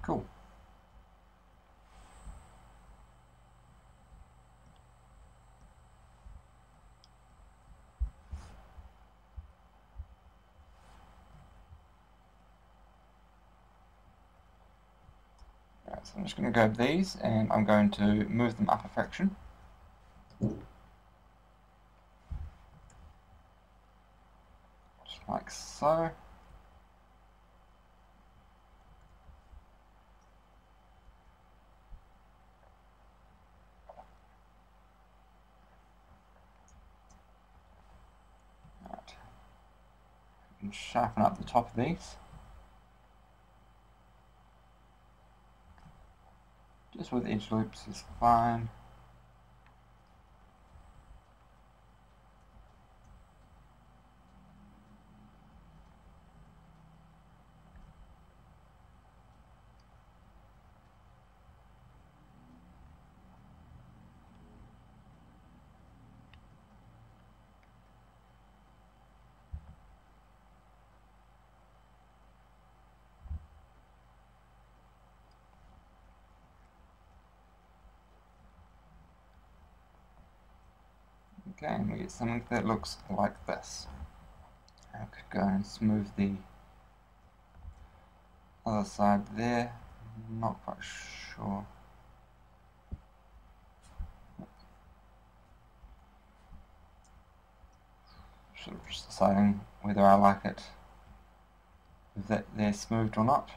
Cool. Right, so I'm just going to grab these and I'm going to move them up a fraction. Just like so. Right. And sharpen up the top of these. Just with edge loops is fine. Okay, and we get something that looks like this. I could go and smooth the other side there. Not quite sure. Sort of just deciding whether I like it, that they're smoothed or not.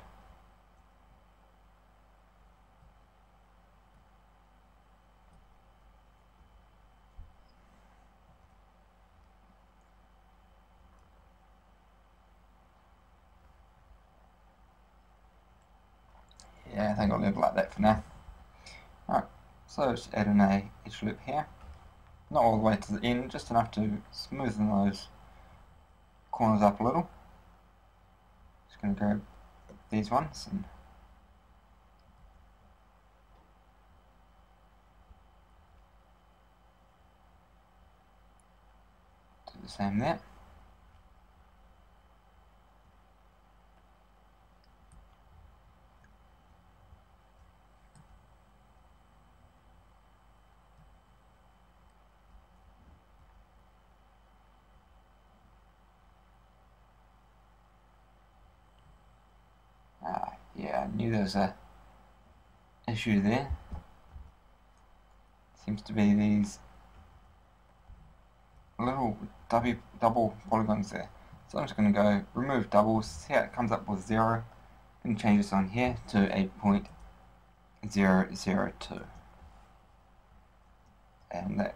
Yeah, I think I'll leave it like that for now. Alright, so just add in a edge loop here. Not all the way to the end, just enough to smoothen those corners up a little. Just going to grab these ones and do the same there. Yeah, I knew there was a issue there. Seems to be these little double polygons there. So I'm just going to go remove doubles, see how it comes up with 0. I'm going to change this on here to a 0.002. And that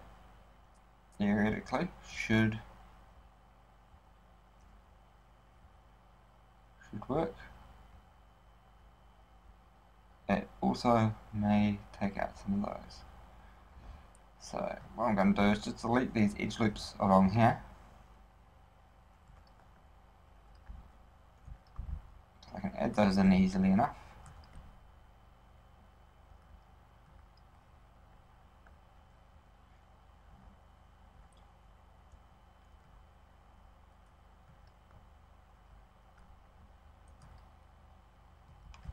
theoretically should work. It also may take out some of those. So what I'm going to do is just delete these edge loops along here. So I can add those in easily enough.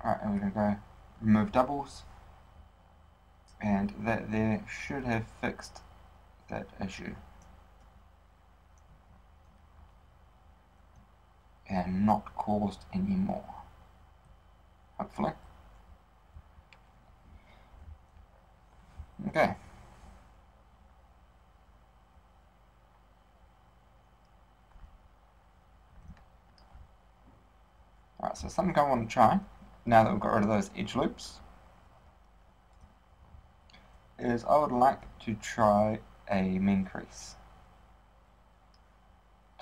Alright, and we're going to go remove doubles, and that there should have fixed that issue and not caused any more, hopefully. Okay. Alright, so something I want to try, now that we've got rid of those edge loops, is I would like to try a min crease,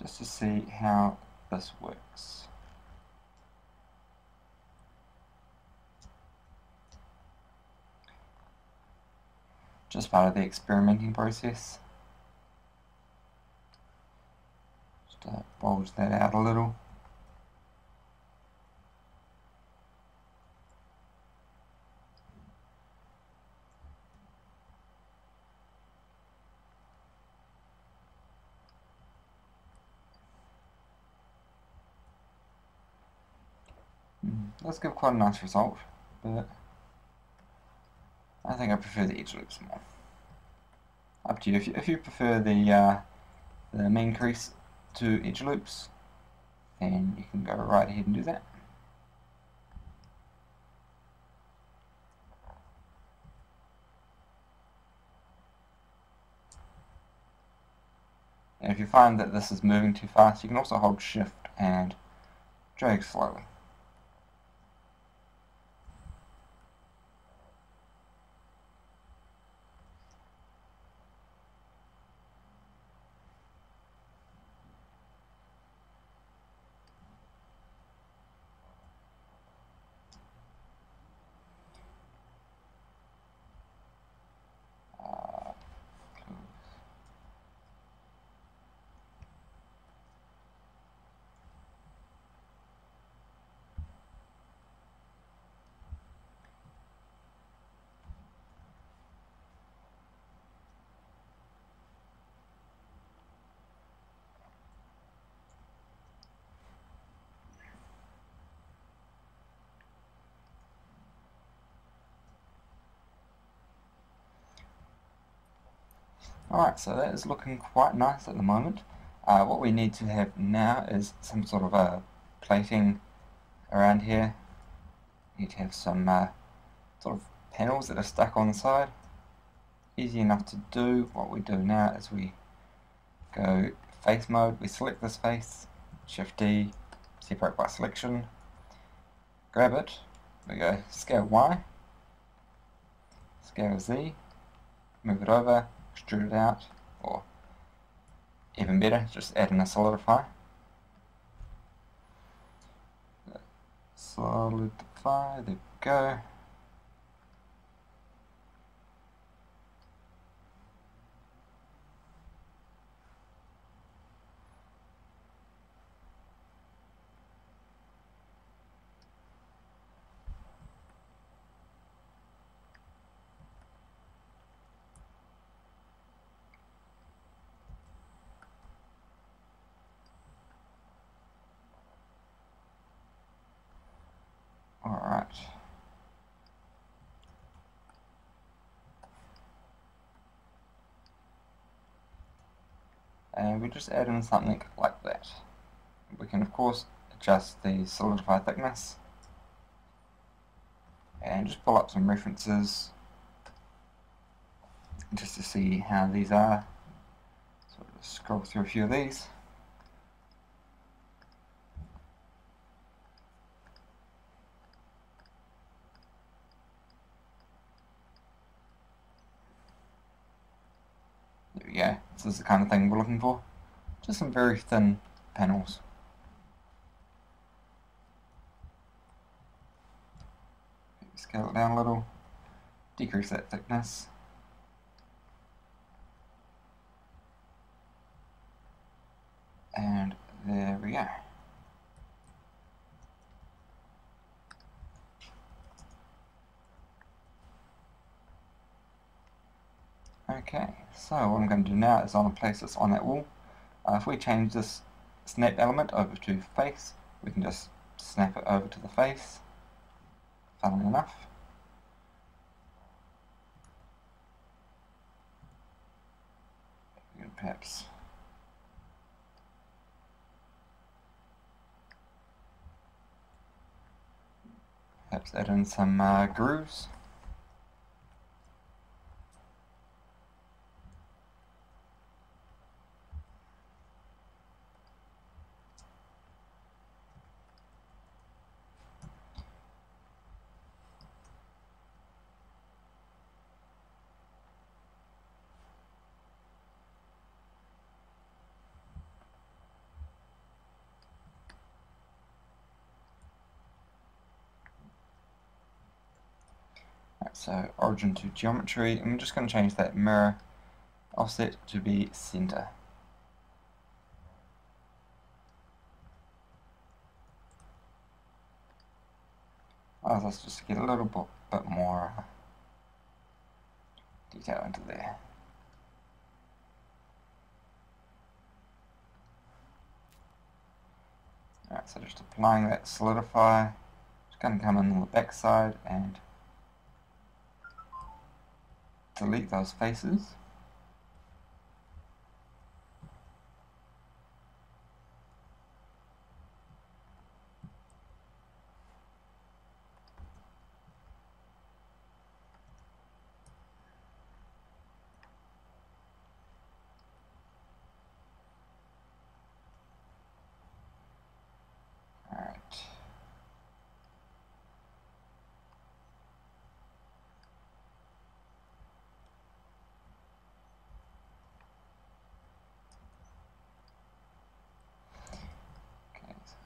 just to see how this works. Just part of the experimenting process. Just bulge that out a little. Let's give quite a nice result. but I think I prefer the edge loops more. Up to you. If you prefer the main crease to edge loops, then you can go right ahead and do that. And if you find that this is moving too fast, you can also hold shift and drag slowly. Alright, so that is looking quite nice at the moment. What we need to have now is some sort of a plating around here. You need to have some sort of panels that are stuck on the side. Easy enough to do. What we do now is we go face mode, we select this face, Shift D, separate by selection, grab it, we go scale Y, scale Z, move it over, extrude it out, or even better, just add in a solidify. Solidify, there we go. Alright. And we just add in something like that. We can of course adjust the solidify thickness and just pull up some references just to see how these are. So we'll just scroll through a few of these. There we go. This is the kind of thing we're looking for. Just some very thin panels. Scale it down a little, decrease that thickness. And there we go. Okay, so what I'm going to do now is I'm going to place this on that wall. If we change this snap element over to face, we can just snap it over to the face, funnily enough. We can perhaps add in some grooves. So origin to geometry, and we're just going to change that mirror offset to be center. Let's just get a little bit more detail into there. Alright, so just applying that solidify, just going to come in on the back side and delete those faces.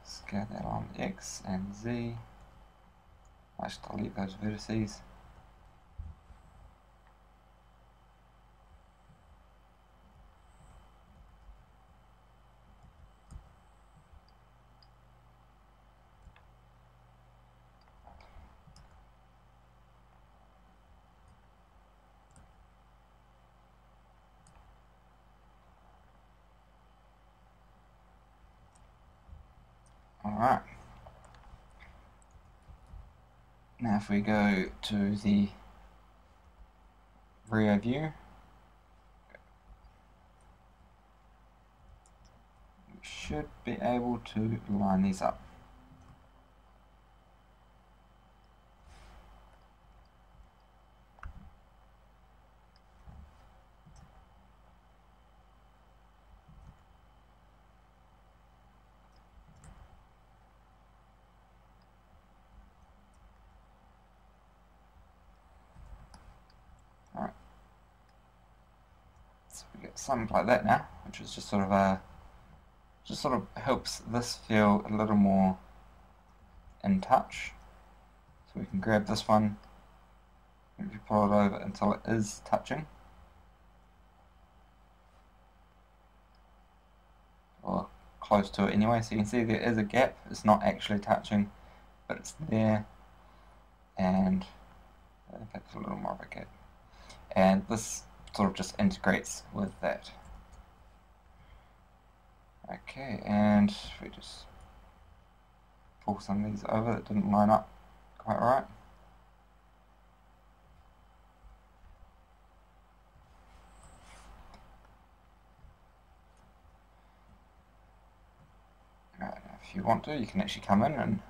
Scale that on X and Z. I should delete those vertices. Alright. Now if we go to the rear view, we should be able to line these up. Alright. So we get something like that now, which is just sort of helps this feel a little more in touch. So we can grab this one and if you pull it over until it is touching, or close to it anyway, so you can see there is a gap. It's not actually touching, but it's there, and that's a little more of a gap, and this sort of just integrates with that. Okay, and we just pull some of these over that didn't line up quite right. Right, if you want to, you can actually come in and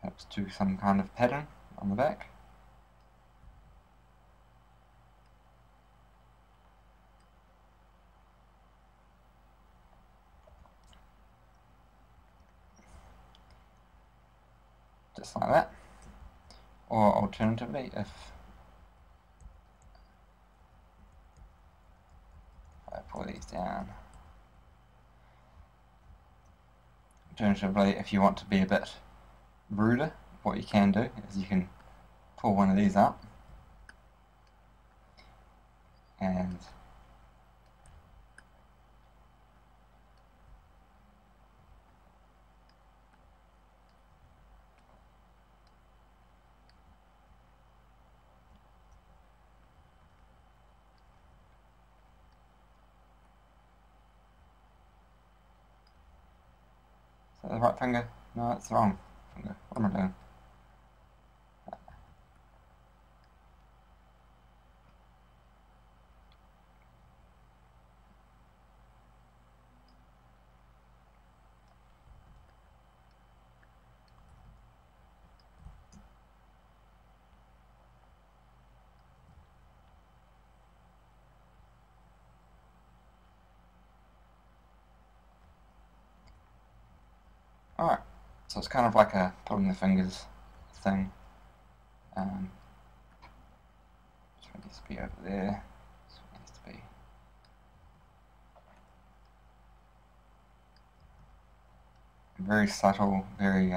perhaps do some kind of pattern on the back. Just like that. Or alternatively, if I pull these down, alternatively, if you want to be a bit ruder, what you can do is you can pull one of these up and is that the right finger? No, it's the wrong finger. What am I doing? Alright, so it's kind of like a pulling the fingers thing. This one needs to be over there. This one needs to be very subtle, very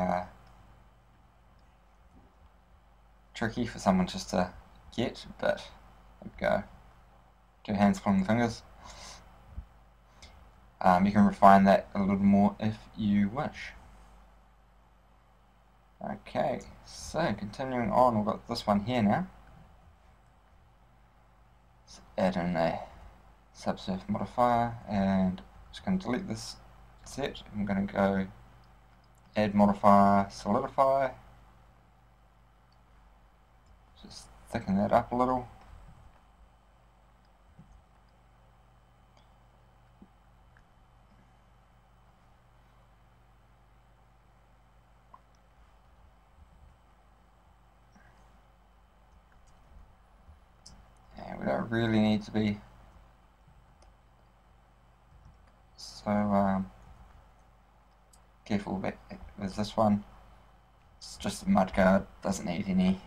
tricky for someone just to get, but there we go. 2 hands pulling the fingers. You can refine that a little more if you wish. Okay, so continuing on, we've got this one here now. Let's add in a subsurf modifier, and just going to delete this set. I'm going to go add modifier solidify, just thicken that up a little. And we don't really need to be so careful with this one. It's just a mudguard, doesn't need any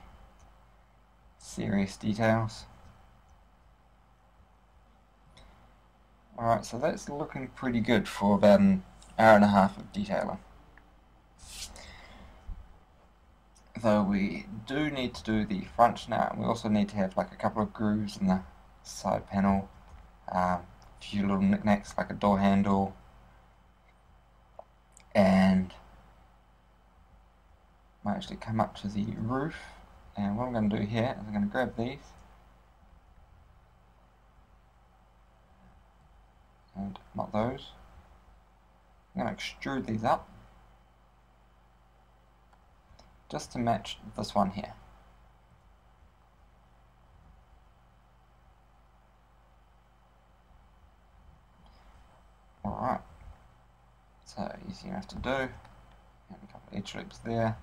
serious details. Alright, so that's looking pretty good for about an hour and a half of detailing. Though we do need to do the front now, and we also need to have like a couple of grooves in the side panel, a few little knickknacks like a door handle, and might actually come up to the roof. And what I'm going to do here is I'm going to grab these and not those. I'm going to extrude these up just to match this one here. Alright, so easy enough to do, and a couple of edge loops there.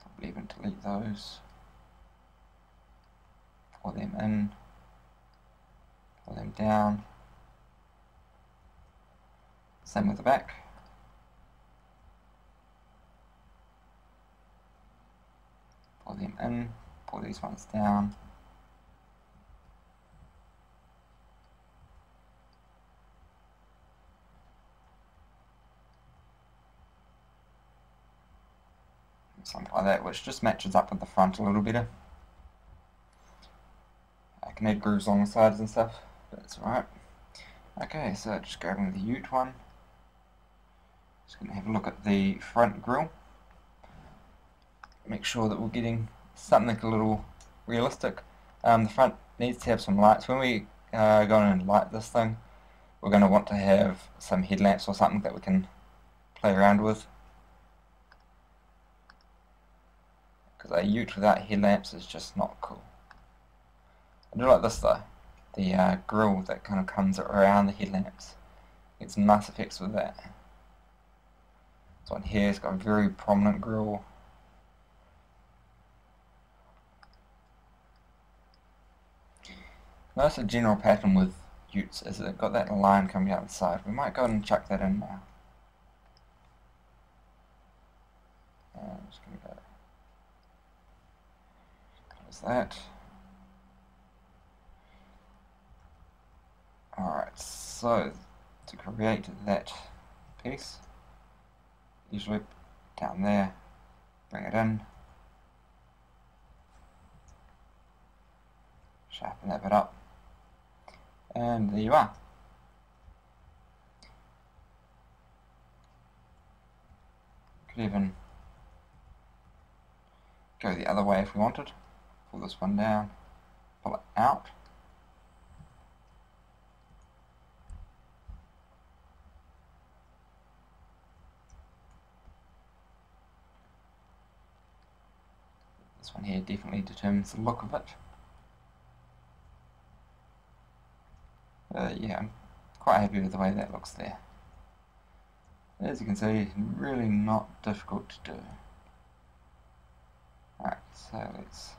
Probably even delete those. Pull them in, pull them down. Same with the back. Pull them in, pull these ones down. Something like that, which just matches up with the front a little better. I can add grooves along the sides and stuff, but it's alright. Okay, so just grabbing the ute one. Just going to have a look at the front grille. Make sure that we're getting something a little realistic. The front needs to have some lights. When we go in and light this thing, we're going to want to have some headlamps or something that we can play around with. Because a ute without headlamps is just not cool. I do like this though, the grille that kind of comes around the headlamps. Gets nice effects with that. This one here has got a very prominent grille. Notice a general pattern with utes is that it's got that line coming out the side. We might go ahead and chuck that in now. I'm just going to go close that. Alright, so to create that piece, edge loop down there, bring it in, sharpen that bit up, and there you are. Could even go the other way if we wanted. Pull this one down, pull it out. This one here definitely determines the look of it. Yeah, I'm quite happy with the way that looks there. As you can see, really not difficult to do. Alright, so let's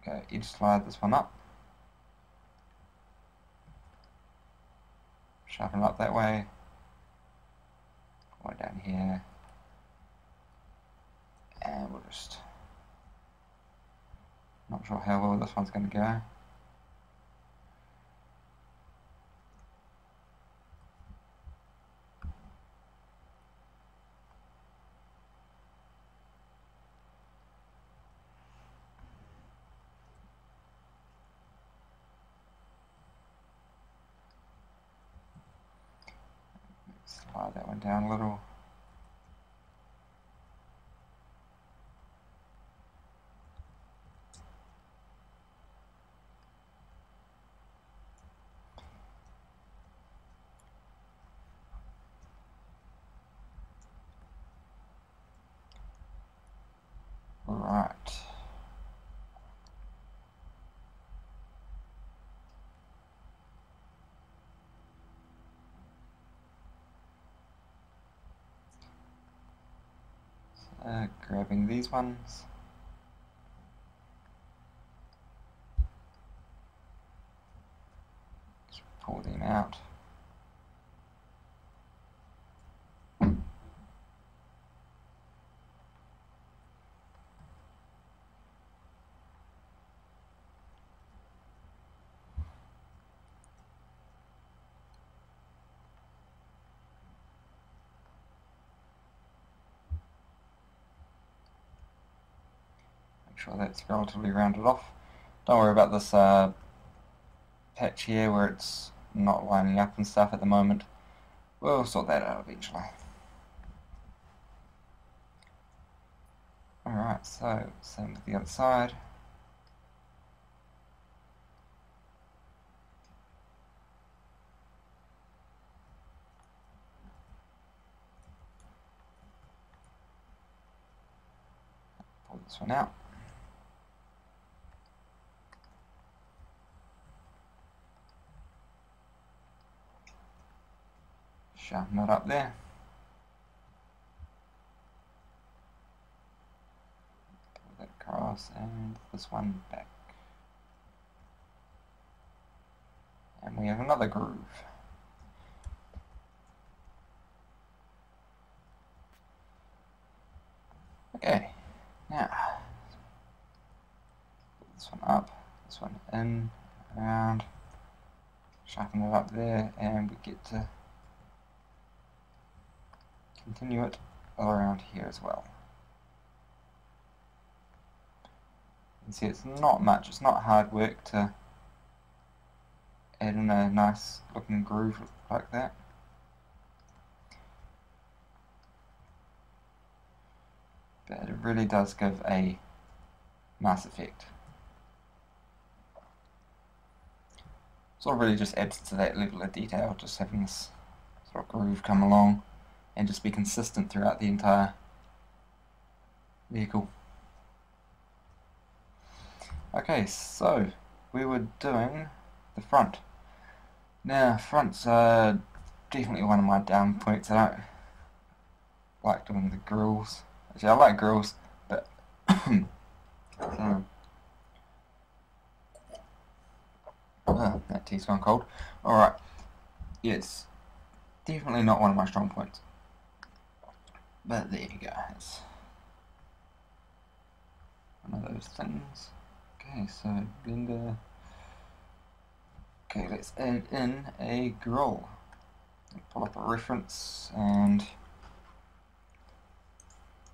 go edge slide this one up. Sharpen it up that way. Right down here. And we'll just... not sure how well this one's going to go. Apply that one down a little. Right. Grabbing these ones. Just pull them out. Make sure that's relatively rounded off. Don't worry about this patch here where it's not lining up and stuff at the moment. We'll sort that out eventually. Alright, so same with the other side. Pull this one out. Sharpen it up there. Pull that across and this one back. And we have another groove. Okay, now put this one up, this one in, around, sharpen it up there, and we get to continue it all around here as well. You can see it's not much, it's not hard work to add in a nice looking groove like that. But it really does give a nice effect. Sort of really just adds to that level of detail, just having this sort of groove come along and just be consistent throughout the entire vehicle. Okay, so we were doing the front. Now, front's definitely one of my down points. I don't like doing the grills. Actually, I like grills, but that tea's gone cold. Alright, yeah, it's definitely not one of my strong points. But there you go, it's one of those things. Okay, so blender. Okay, let's add in a grill. Pull up a reference and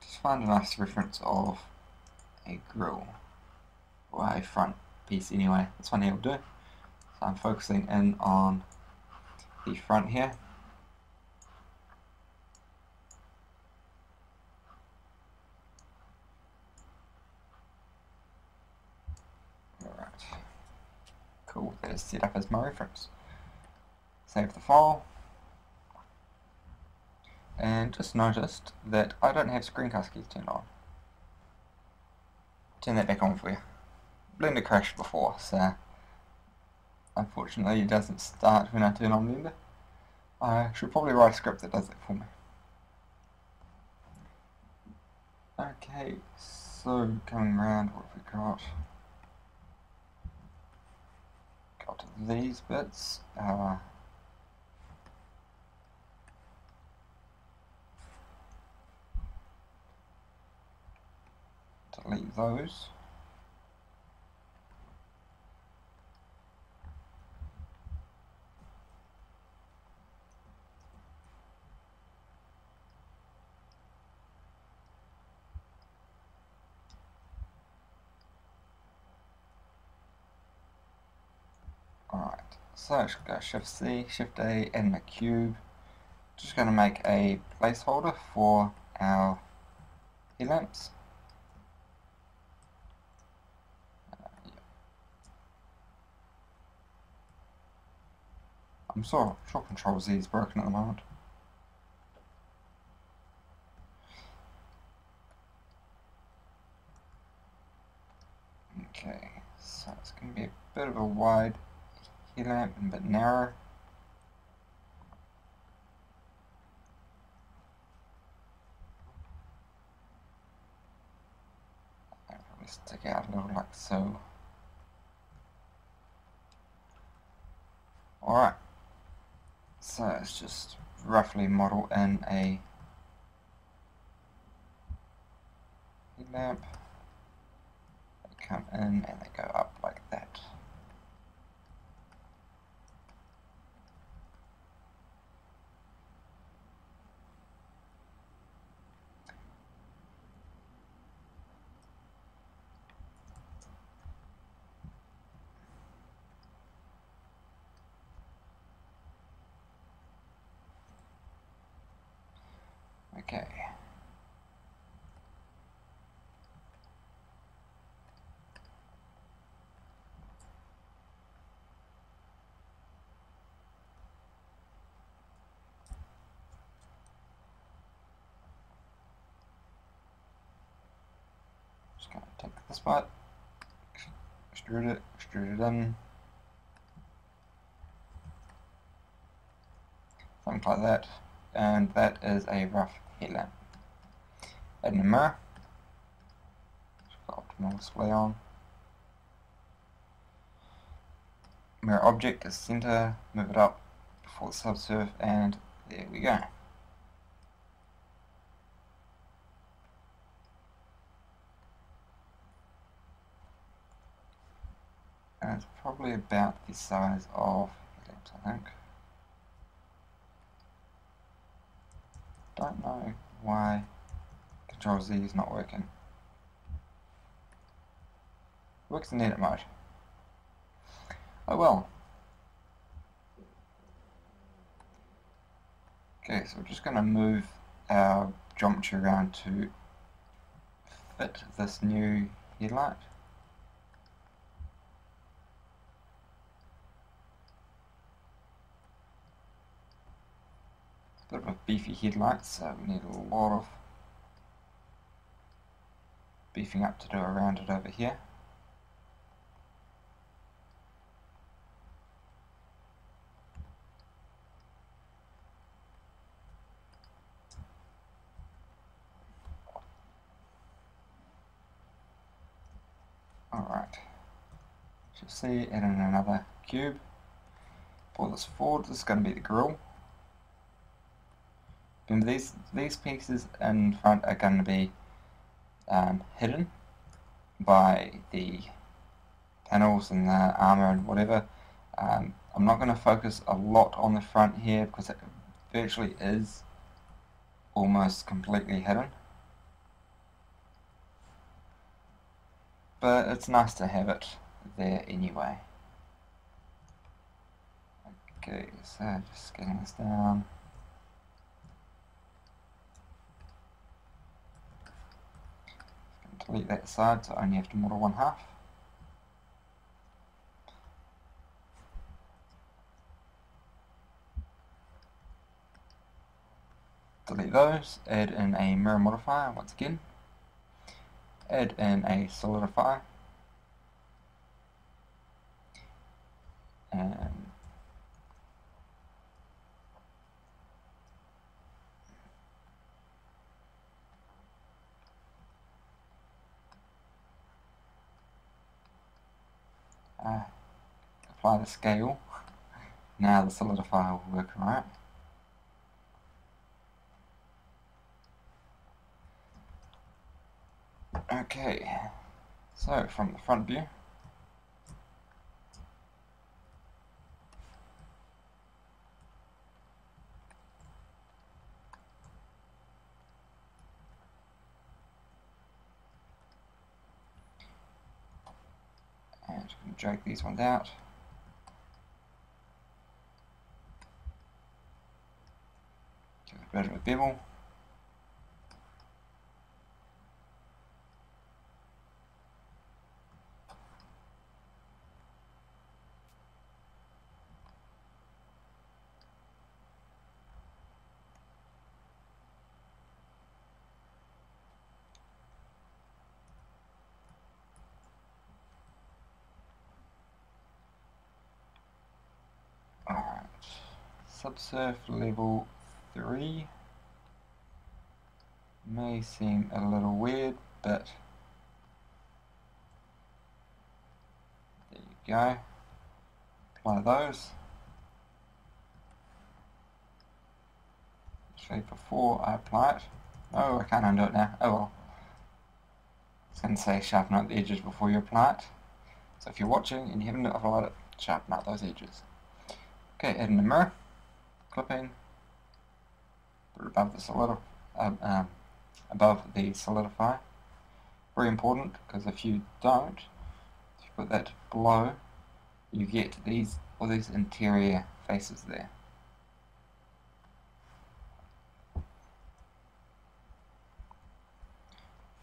just find a nice reference of a grill, or a front piece anyway. This one here will do. So I'm focusing in on the front here. Alright. Cool, that is set up as my reference. Save the file. And just noticed that I don't have screencast keys turned on. Turn that back on for you. Blender crashed before, so unfortunately it doesn't start when I turn on Blender. I should probably write a script that does that for me. Okay, so coming around, what have we got? Got these bits. Delete those. Alright, so I should go Shift C, Shift A, and a cube. Just going to make a placeholder for our headlamps. I'm sure Control Z is broken at the moment. Okay, so it's going to be a bit of a wide headlamp and a bit narrow. I'll probably stick out a little like so. Alright, so let's just roughly model in a headlamp. They come in and they go up like that. Okay. Just going to take this part, extrude it in, something like that, and that is a rough headlamp. Add in a mirror, just got optimal display on. Mirror object is center, move it up before the subsurf, and there we go. And it's probably about the size of headlamps, I think. Don't know why Control Z is not working. Works in edit mode. Oh well. Okay, so we're just going to move our geometry around to fit this new headlight. Bit of a beefy headlight, so we need a lot of beefing up to do around it over here. Alright, you'll see add in another cube. Pull this forward, this is going to be the grill. Remember these pieces in front are going to be hidden by the panels and the armour and whatever. I'm not going to focus a lot on the front here because it virtually is almost completely hidden. But it's nice to have it there anyway. Okay, so just getting this down. Delete that side, so I only have to model one half. Delete those, add in a mirror modifier once again. Add in a solidifier. And apply the scale. Now the solidifier will work right. Okay, so from the front view, and you can drag these ones out. bit of a bevel. Alright, subsurf level 3 may seem a little weird, but there you go. Apply those. Actually, before I apply it, oh, I can't undo it now. Oh well. I was going to say sharpen out the edges before you apply it. So if you're watching and you haven't applied it, sharpen out those edges. Okay, add in a mirror, clipping, put it above the solidify. Very important, because if you don't, if you put that below, you get all these interior faces there.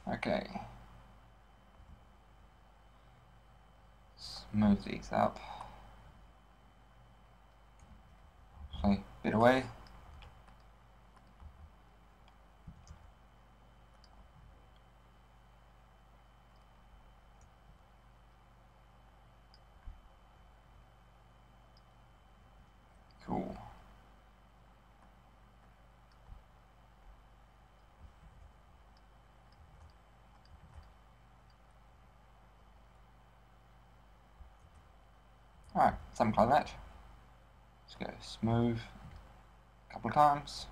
Okay. Smooth these up. Actually, better way. Cool. Alright, something like that. Let's go smooth a couple of times.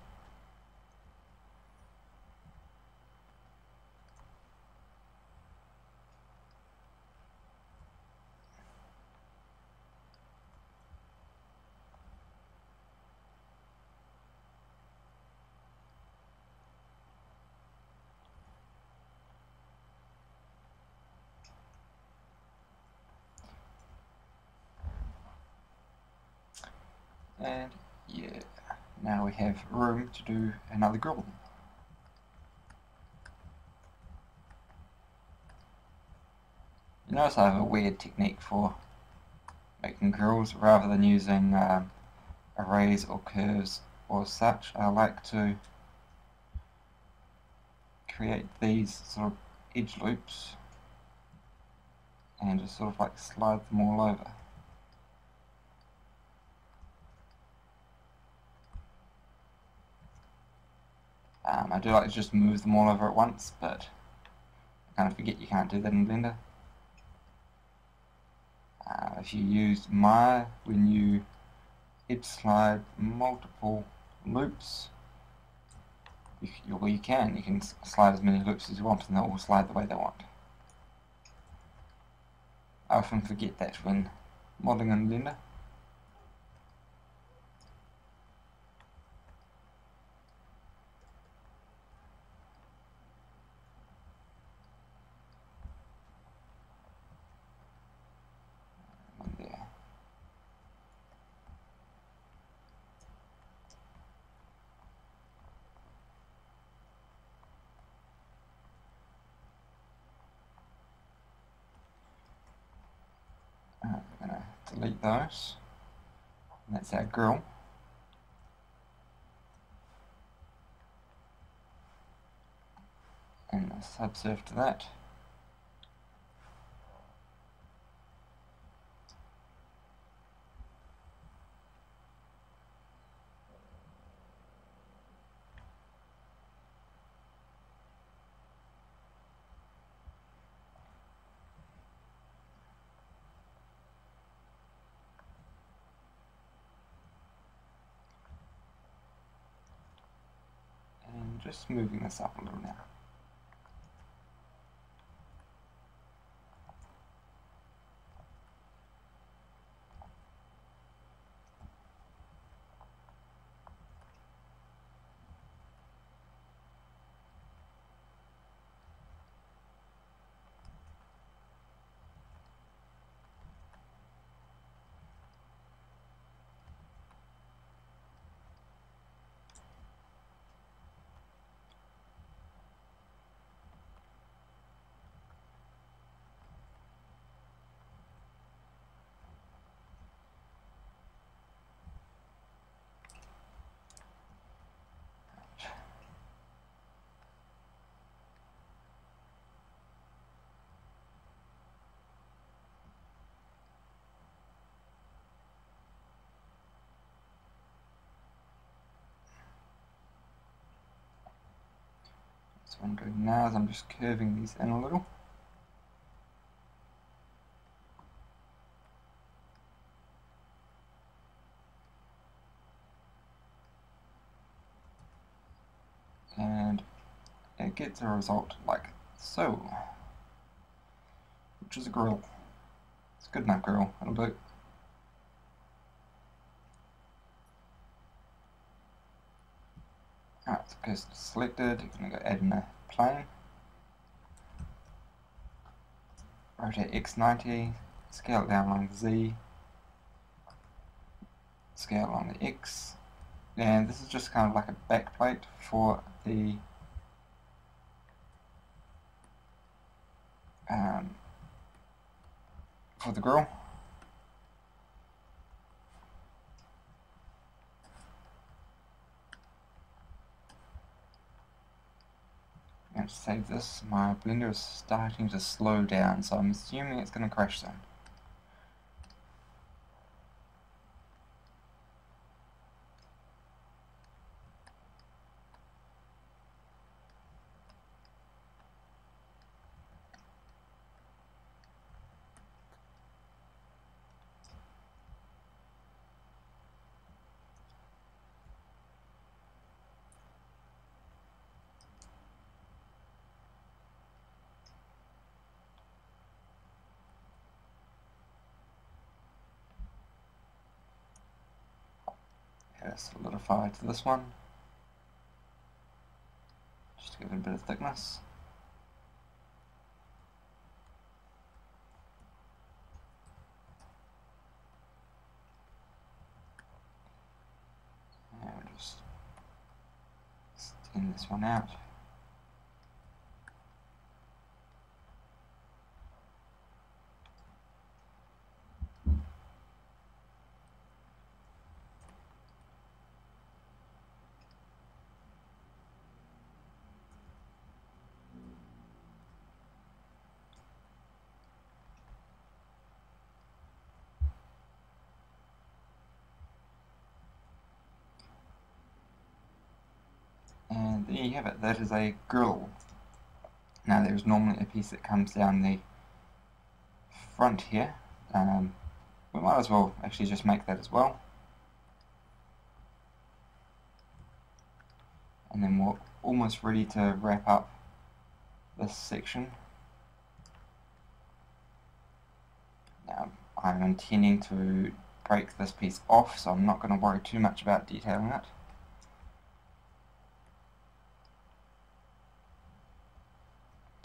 And yeah, now we have room to do another grill. You notice I have a weird technique for making grills. Rather than using arrays or curves or such, I like to create these sort of edge loops and just sort of like slide them all over. I do like to just move them all over at once, but I kind of forget you can't do that in Blender. If you use Maya, when you edge slide multiple loops, you can slide as many loops as you want and they'll all slide the way they want. I often forget that when modeling in Blender. We're going to delete those. And that's our grill. And a subsurf to that. And just moving this up a little now. So what I'm doing now is I'm just curving these in a little. And it gets a result like so, which is a grill. It's a good enough grill, it'll do. Alright, so cursor selected, you're going to go add in a plane. Rotate X 90, scale it down along the Z, scale along the X, and this is just kind of like a backplate for the grill. I'm going to save this. My Blender is starting to slow down, so I'm assuming it's going to crash soon. Solidify to this one, just to give it a bit of thickness. And we'll just extend this one out. And there you have it, that is a grill. Now there's normally a piece that comes down the front here. We might as well actually just make that as well. And then we're almost ready to wrap up this section. Now I'm intending to break this piece off, so I'm not going to worry too much about detailing it.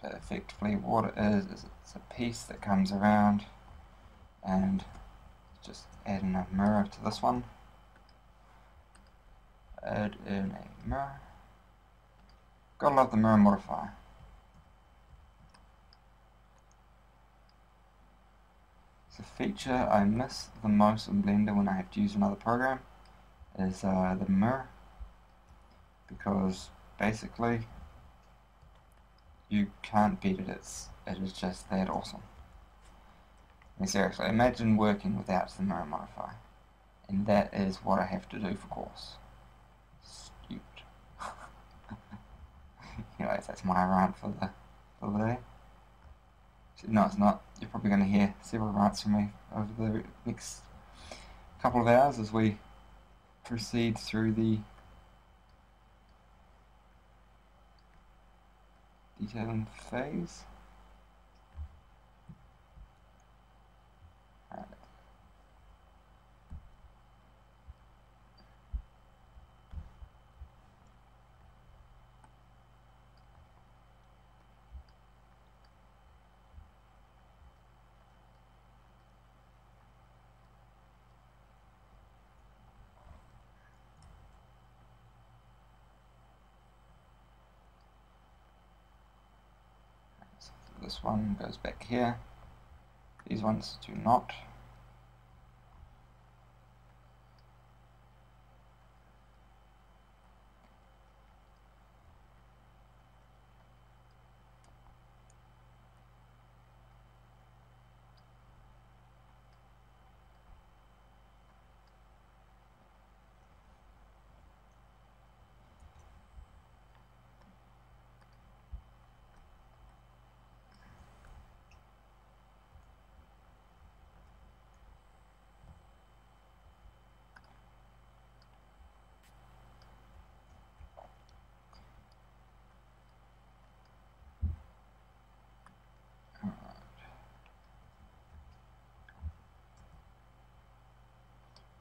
But effectively what it is it's a piece that comes around, and just add in a mirror to this one. Add in a mirror. Gotta love the mirror modifier. The feature I miss the most in Blender when I have to use another program is the mirror, because basically you can't beat it. It is just that awesome. I mean, seriously, imagine working without the mirror modifier, and that is what I have to do for course. Stupid. Anyways, that's my rant for the day. No, it's not. You're probably going to hear several rants from me over the next couple of hours as we proceed through the detailing phase. Right. So this one goes back here. These ones do not.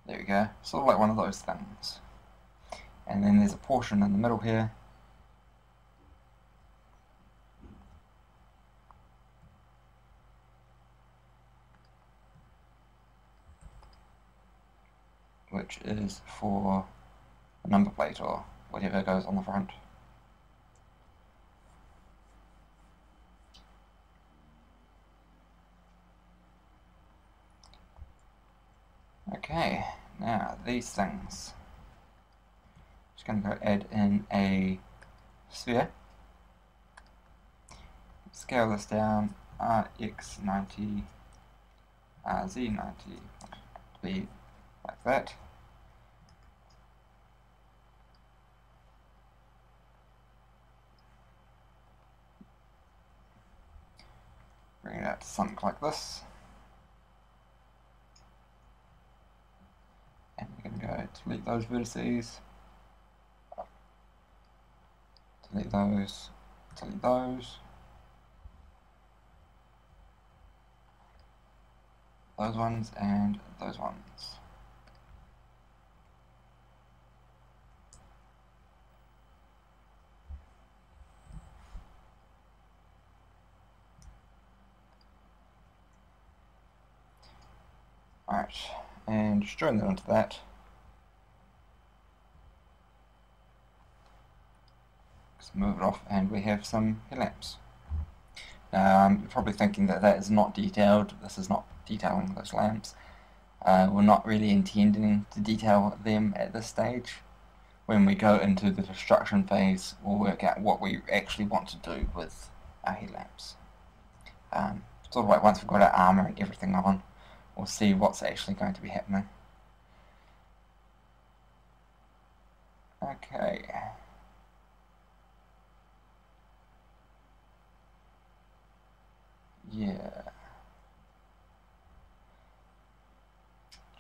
There we go, sort of like one of those things. And then there's a portion in the middle here. Which is for a number plate or whatever goes on the front. Okay, now these things. Just going to go add in a sphere. Scale this down, RX90, RZ90, to be like that. Bring it out to something like this. And we're going to go delete those vertices, delete those, delete those. Those ones and those ones. Alright, and just join that onto that. Just move it off and we have some headlamps. Now you're probably thinking that that is not detailed. This is not detailing those lamps. We're not really intending to detail them at this stage. When we go into the construction phase, we'll work out what we actually want to do with our headlamps. Sort of like once we've got our armour and everything on, we'll see what's actually going to be happening. Okay. Yeah.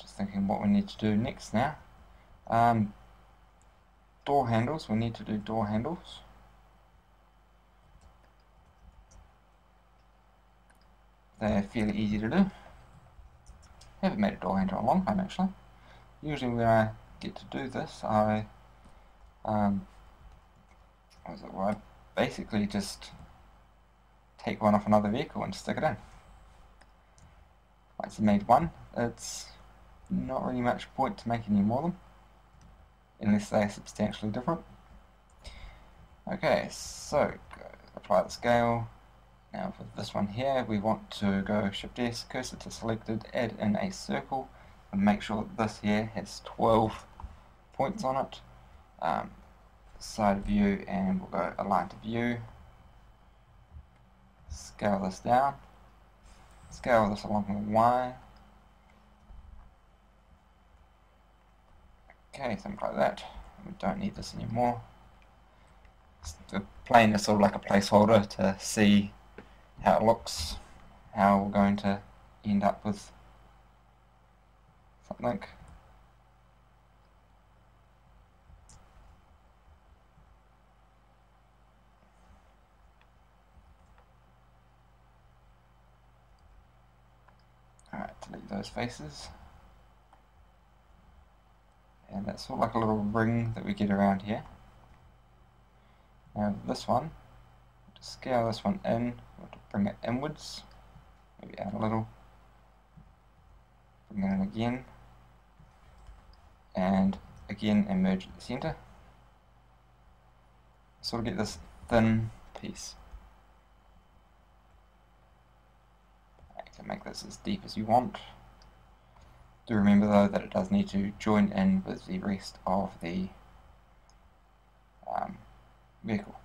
Just thinking what we need to do next now. Door handles, we need to do door handles. They're fairly easy to do. Haven't made a door handle in a long time actually. Usually when I get to do this, I basically just take one off another vehicle and stick it in. Once you made one, it's not really much point to make any more of them, unless they are substantially different. Okay, so apply the scale. Now for this one here, we want to go Shift S, cursor to selected, add in a circle, and make sure that this here has 12 points on it. Side view, and we'll go align to view. Scale this down. Scale this along the Y. Okay, something like that. We don't need this anymore. The plane is sort of like a placeholder to see how it looks, how we're going to end up with something. Alright, delete those faces. And that's sort of like a little ring that we get around here. Now this one, to scale this one in, we'll bring it inwards, maybe out a little, bring it in again, and again and merge at the centre. Sort of get this thin piece. You can make this as deep as you want. Do remember though that it does need to join in with the rest of the vehicle.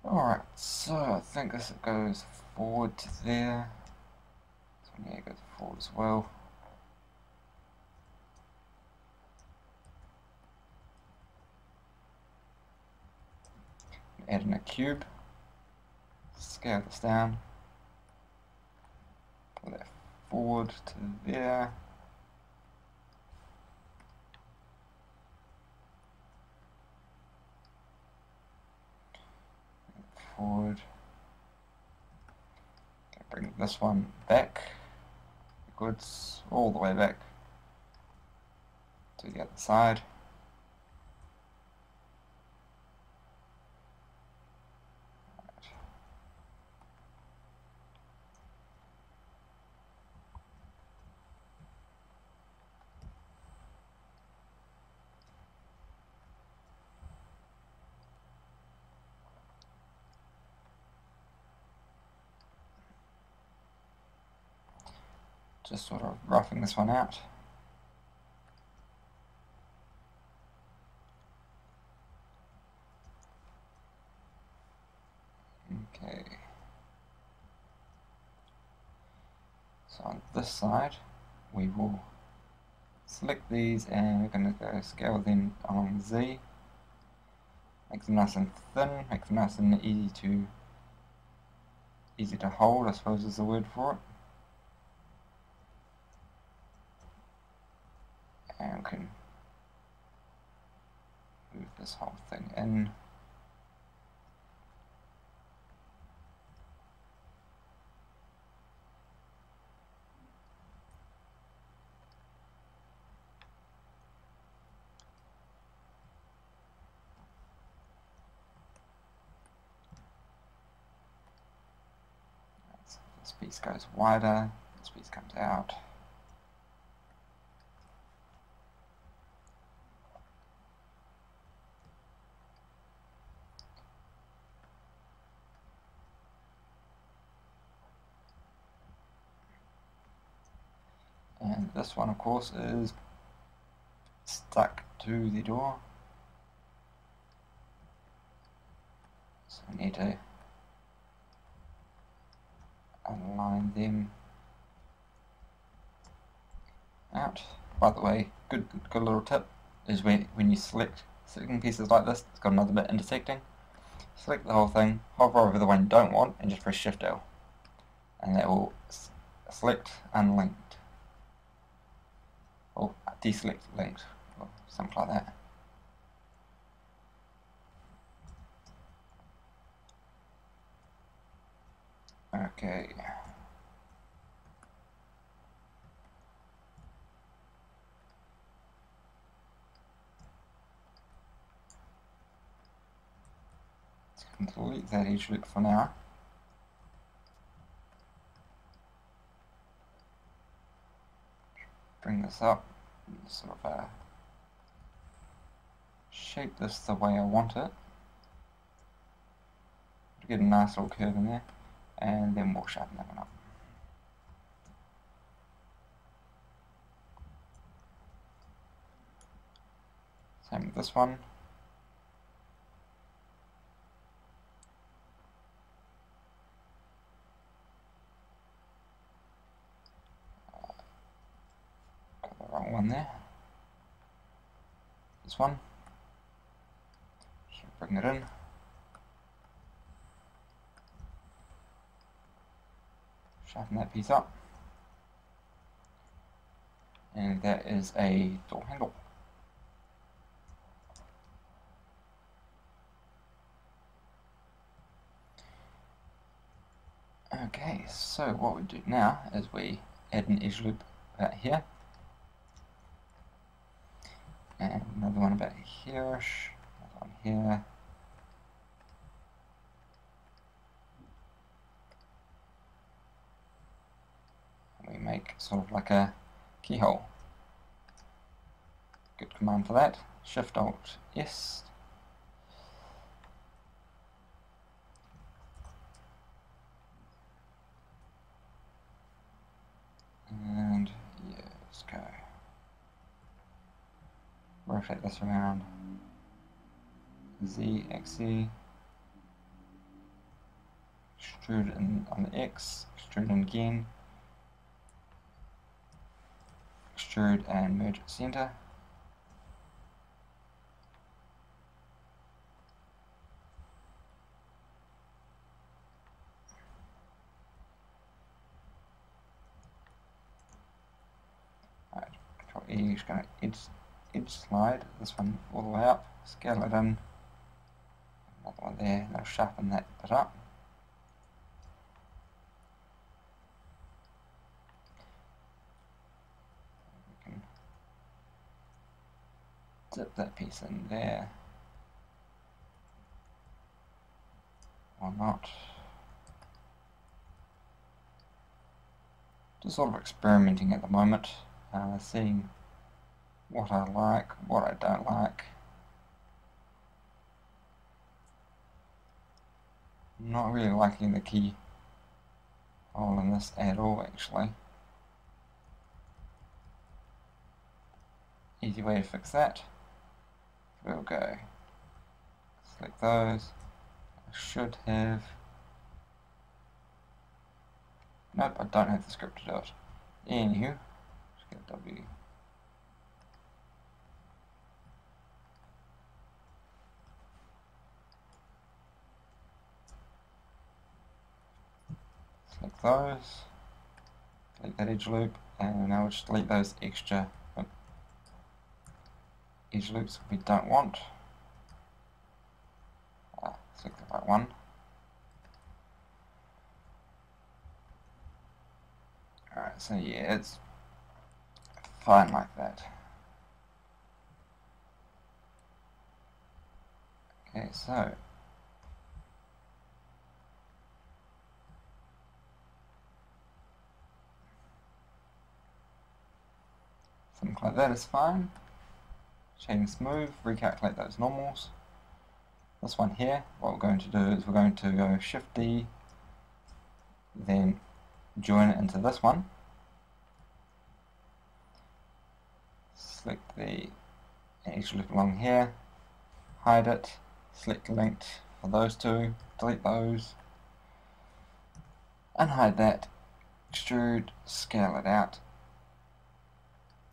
Alright, so I think this goes forward to there. This one here goes forward as well. Add in a cube. Scale this down. Put that forward to there. Forward. Bring this one back. Goods all the way back. to the other side. Just sort of roughing this one out. Okay. So on this side, we will select these and we're going to go scale them along Z. Make them nice and thin, make them nice and easy to hold, I suppose is the word for it. And we can move this whole thing in. So this piece goes wider, this piece comes out. And this one, of course, is stuck to the door. So I need to align them out. By the way, good little tip is when you selecting pieces like this, it's got another bit intersecting. Select the whole thing, hover over the one you don't want, and just press Shift L, and that will select unlinked, or deselect linked, or something like that. Okay. Let's delete that edge loop for now. Bring this up, and sort of shape this the way I want it. Get a nice little curve in there, and then we'll sharpen that one up. Same with this one. Got the wrong one there. This one. Should bring it in. Sharpen that piece up. And that is a door handle. Okay, so what we do now is we add an edge loop about here, and another one about here-ish, another one here, and we make sort of like a keyhole. Good command for that, Shift-Alt-S. And yeah, let's go. Rotate this around. Z, XZ. Extrude in on the X. Extrude in again. Extrude and merge at center. Control E is going to edge slide this one all the way up, scale it in, another one there, and I'll sharpen that bit up. We can Dip that piece in there. Or not. Just sort of experimenting at the moment, seeing what I like, what I don't like. Not really liking the key hole in this at all, actually. Easy way to fix that. We'll go select those. I should have... Nope, I don't have the script to do it. Anywho, just get W. Select those. Delete that edge loop, and now we'll just delete those extra edge loops we don't want. Select the right one. Alright, so yeah, it's fine like that. Okay, so something like that is fine. Chain smooth, recalculate those normals. This one here, what we're going to do is we're going to go Shift D, then join it into this one. Select the edge loop along here, hide it, select linked for those two, delete those, unhide that, extrude, scale it out,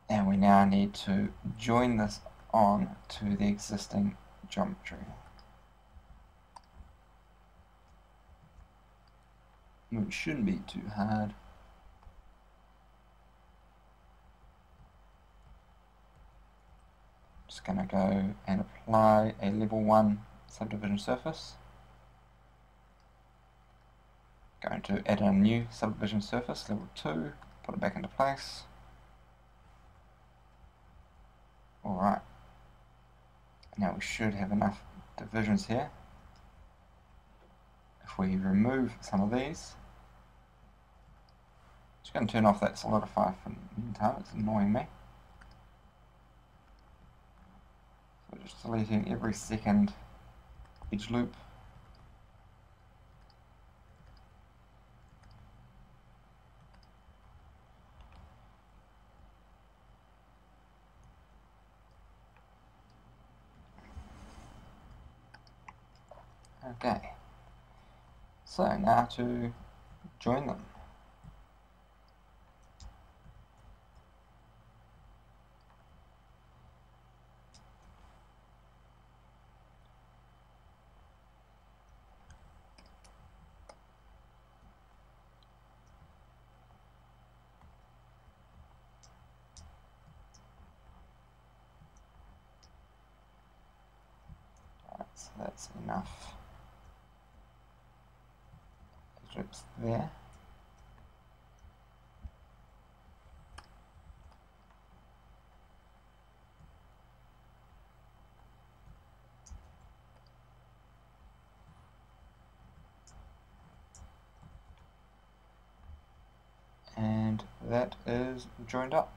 and we now need to join this on to the existing geometry. Which shouldn't be too hard. Just going to go and apply a level 1 subdivision surface. Going to add a new subdivision surface, level 2, put it back into place. Alright, now we should have enough divisions here. If we remove some of these, just going to turn off that solidify for the meantime, it's annoying me. So we're just deleting every second edge loop. Okay, so now to join them. Alright, so that's enough. Strips there. And that is joined up.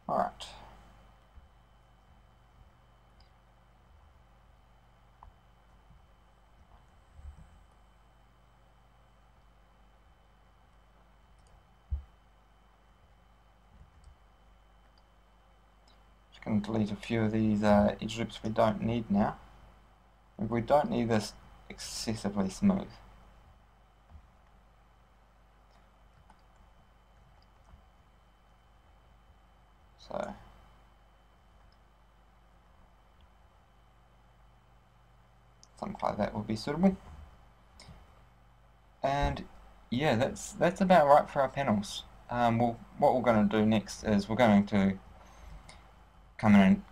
Alright. Just going to delete a few of these edge loops we don't need now. We don't need this excessively smooth. So something like that would be suitable. And yeah, that's about right for our panels. Well, what we're going to do next is we're going to come in and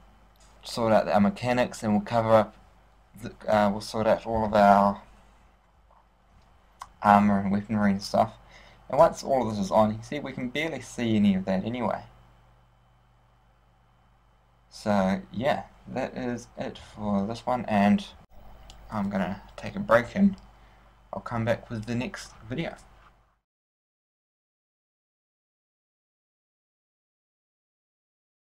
sort out our mechanics, and we'll cover up we'll sort out all of our armor and weaponry and stuff. And once all of this is on, you see we can barely see any of that anyway. So yeah, that is it for this one, and I'm gonna take a break and I'll come back with the next video.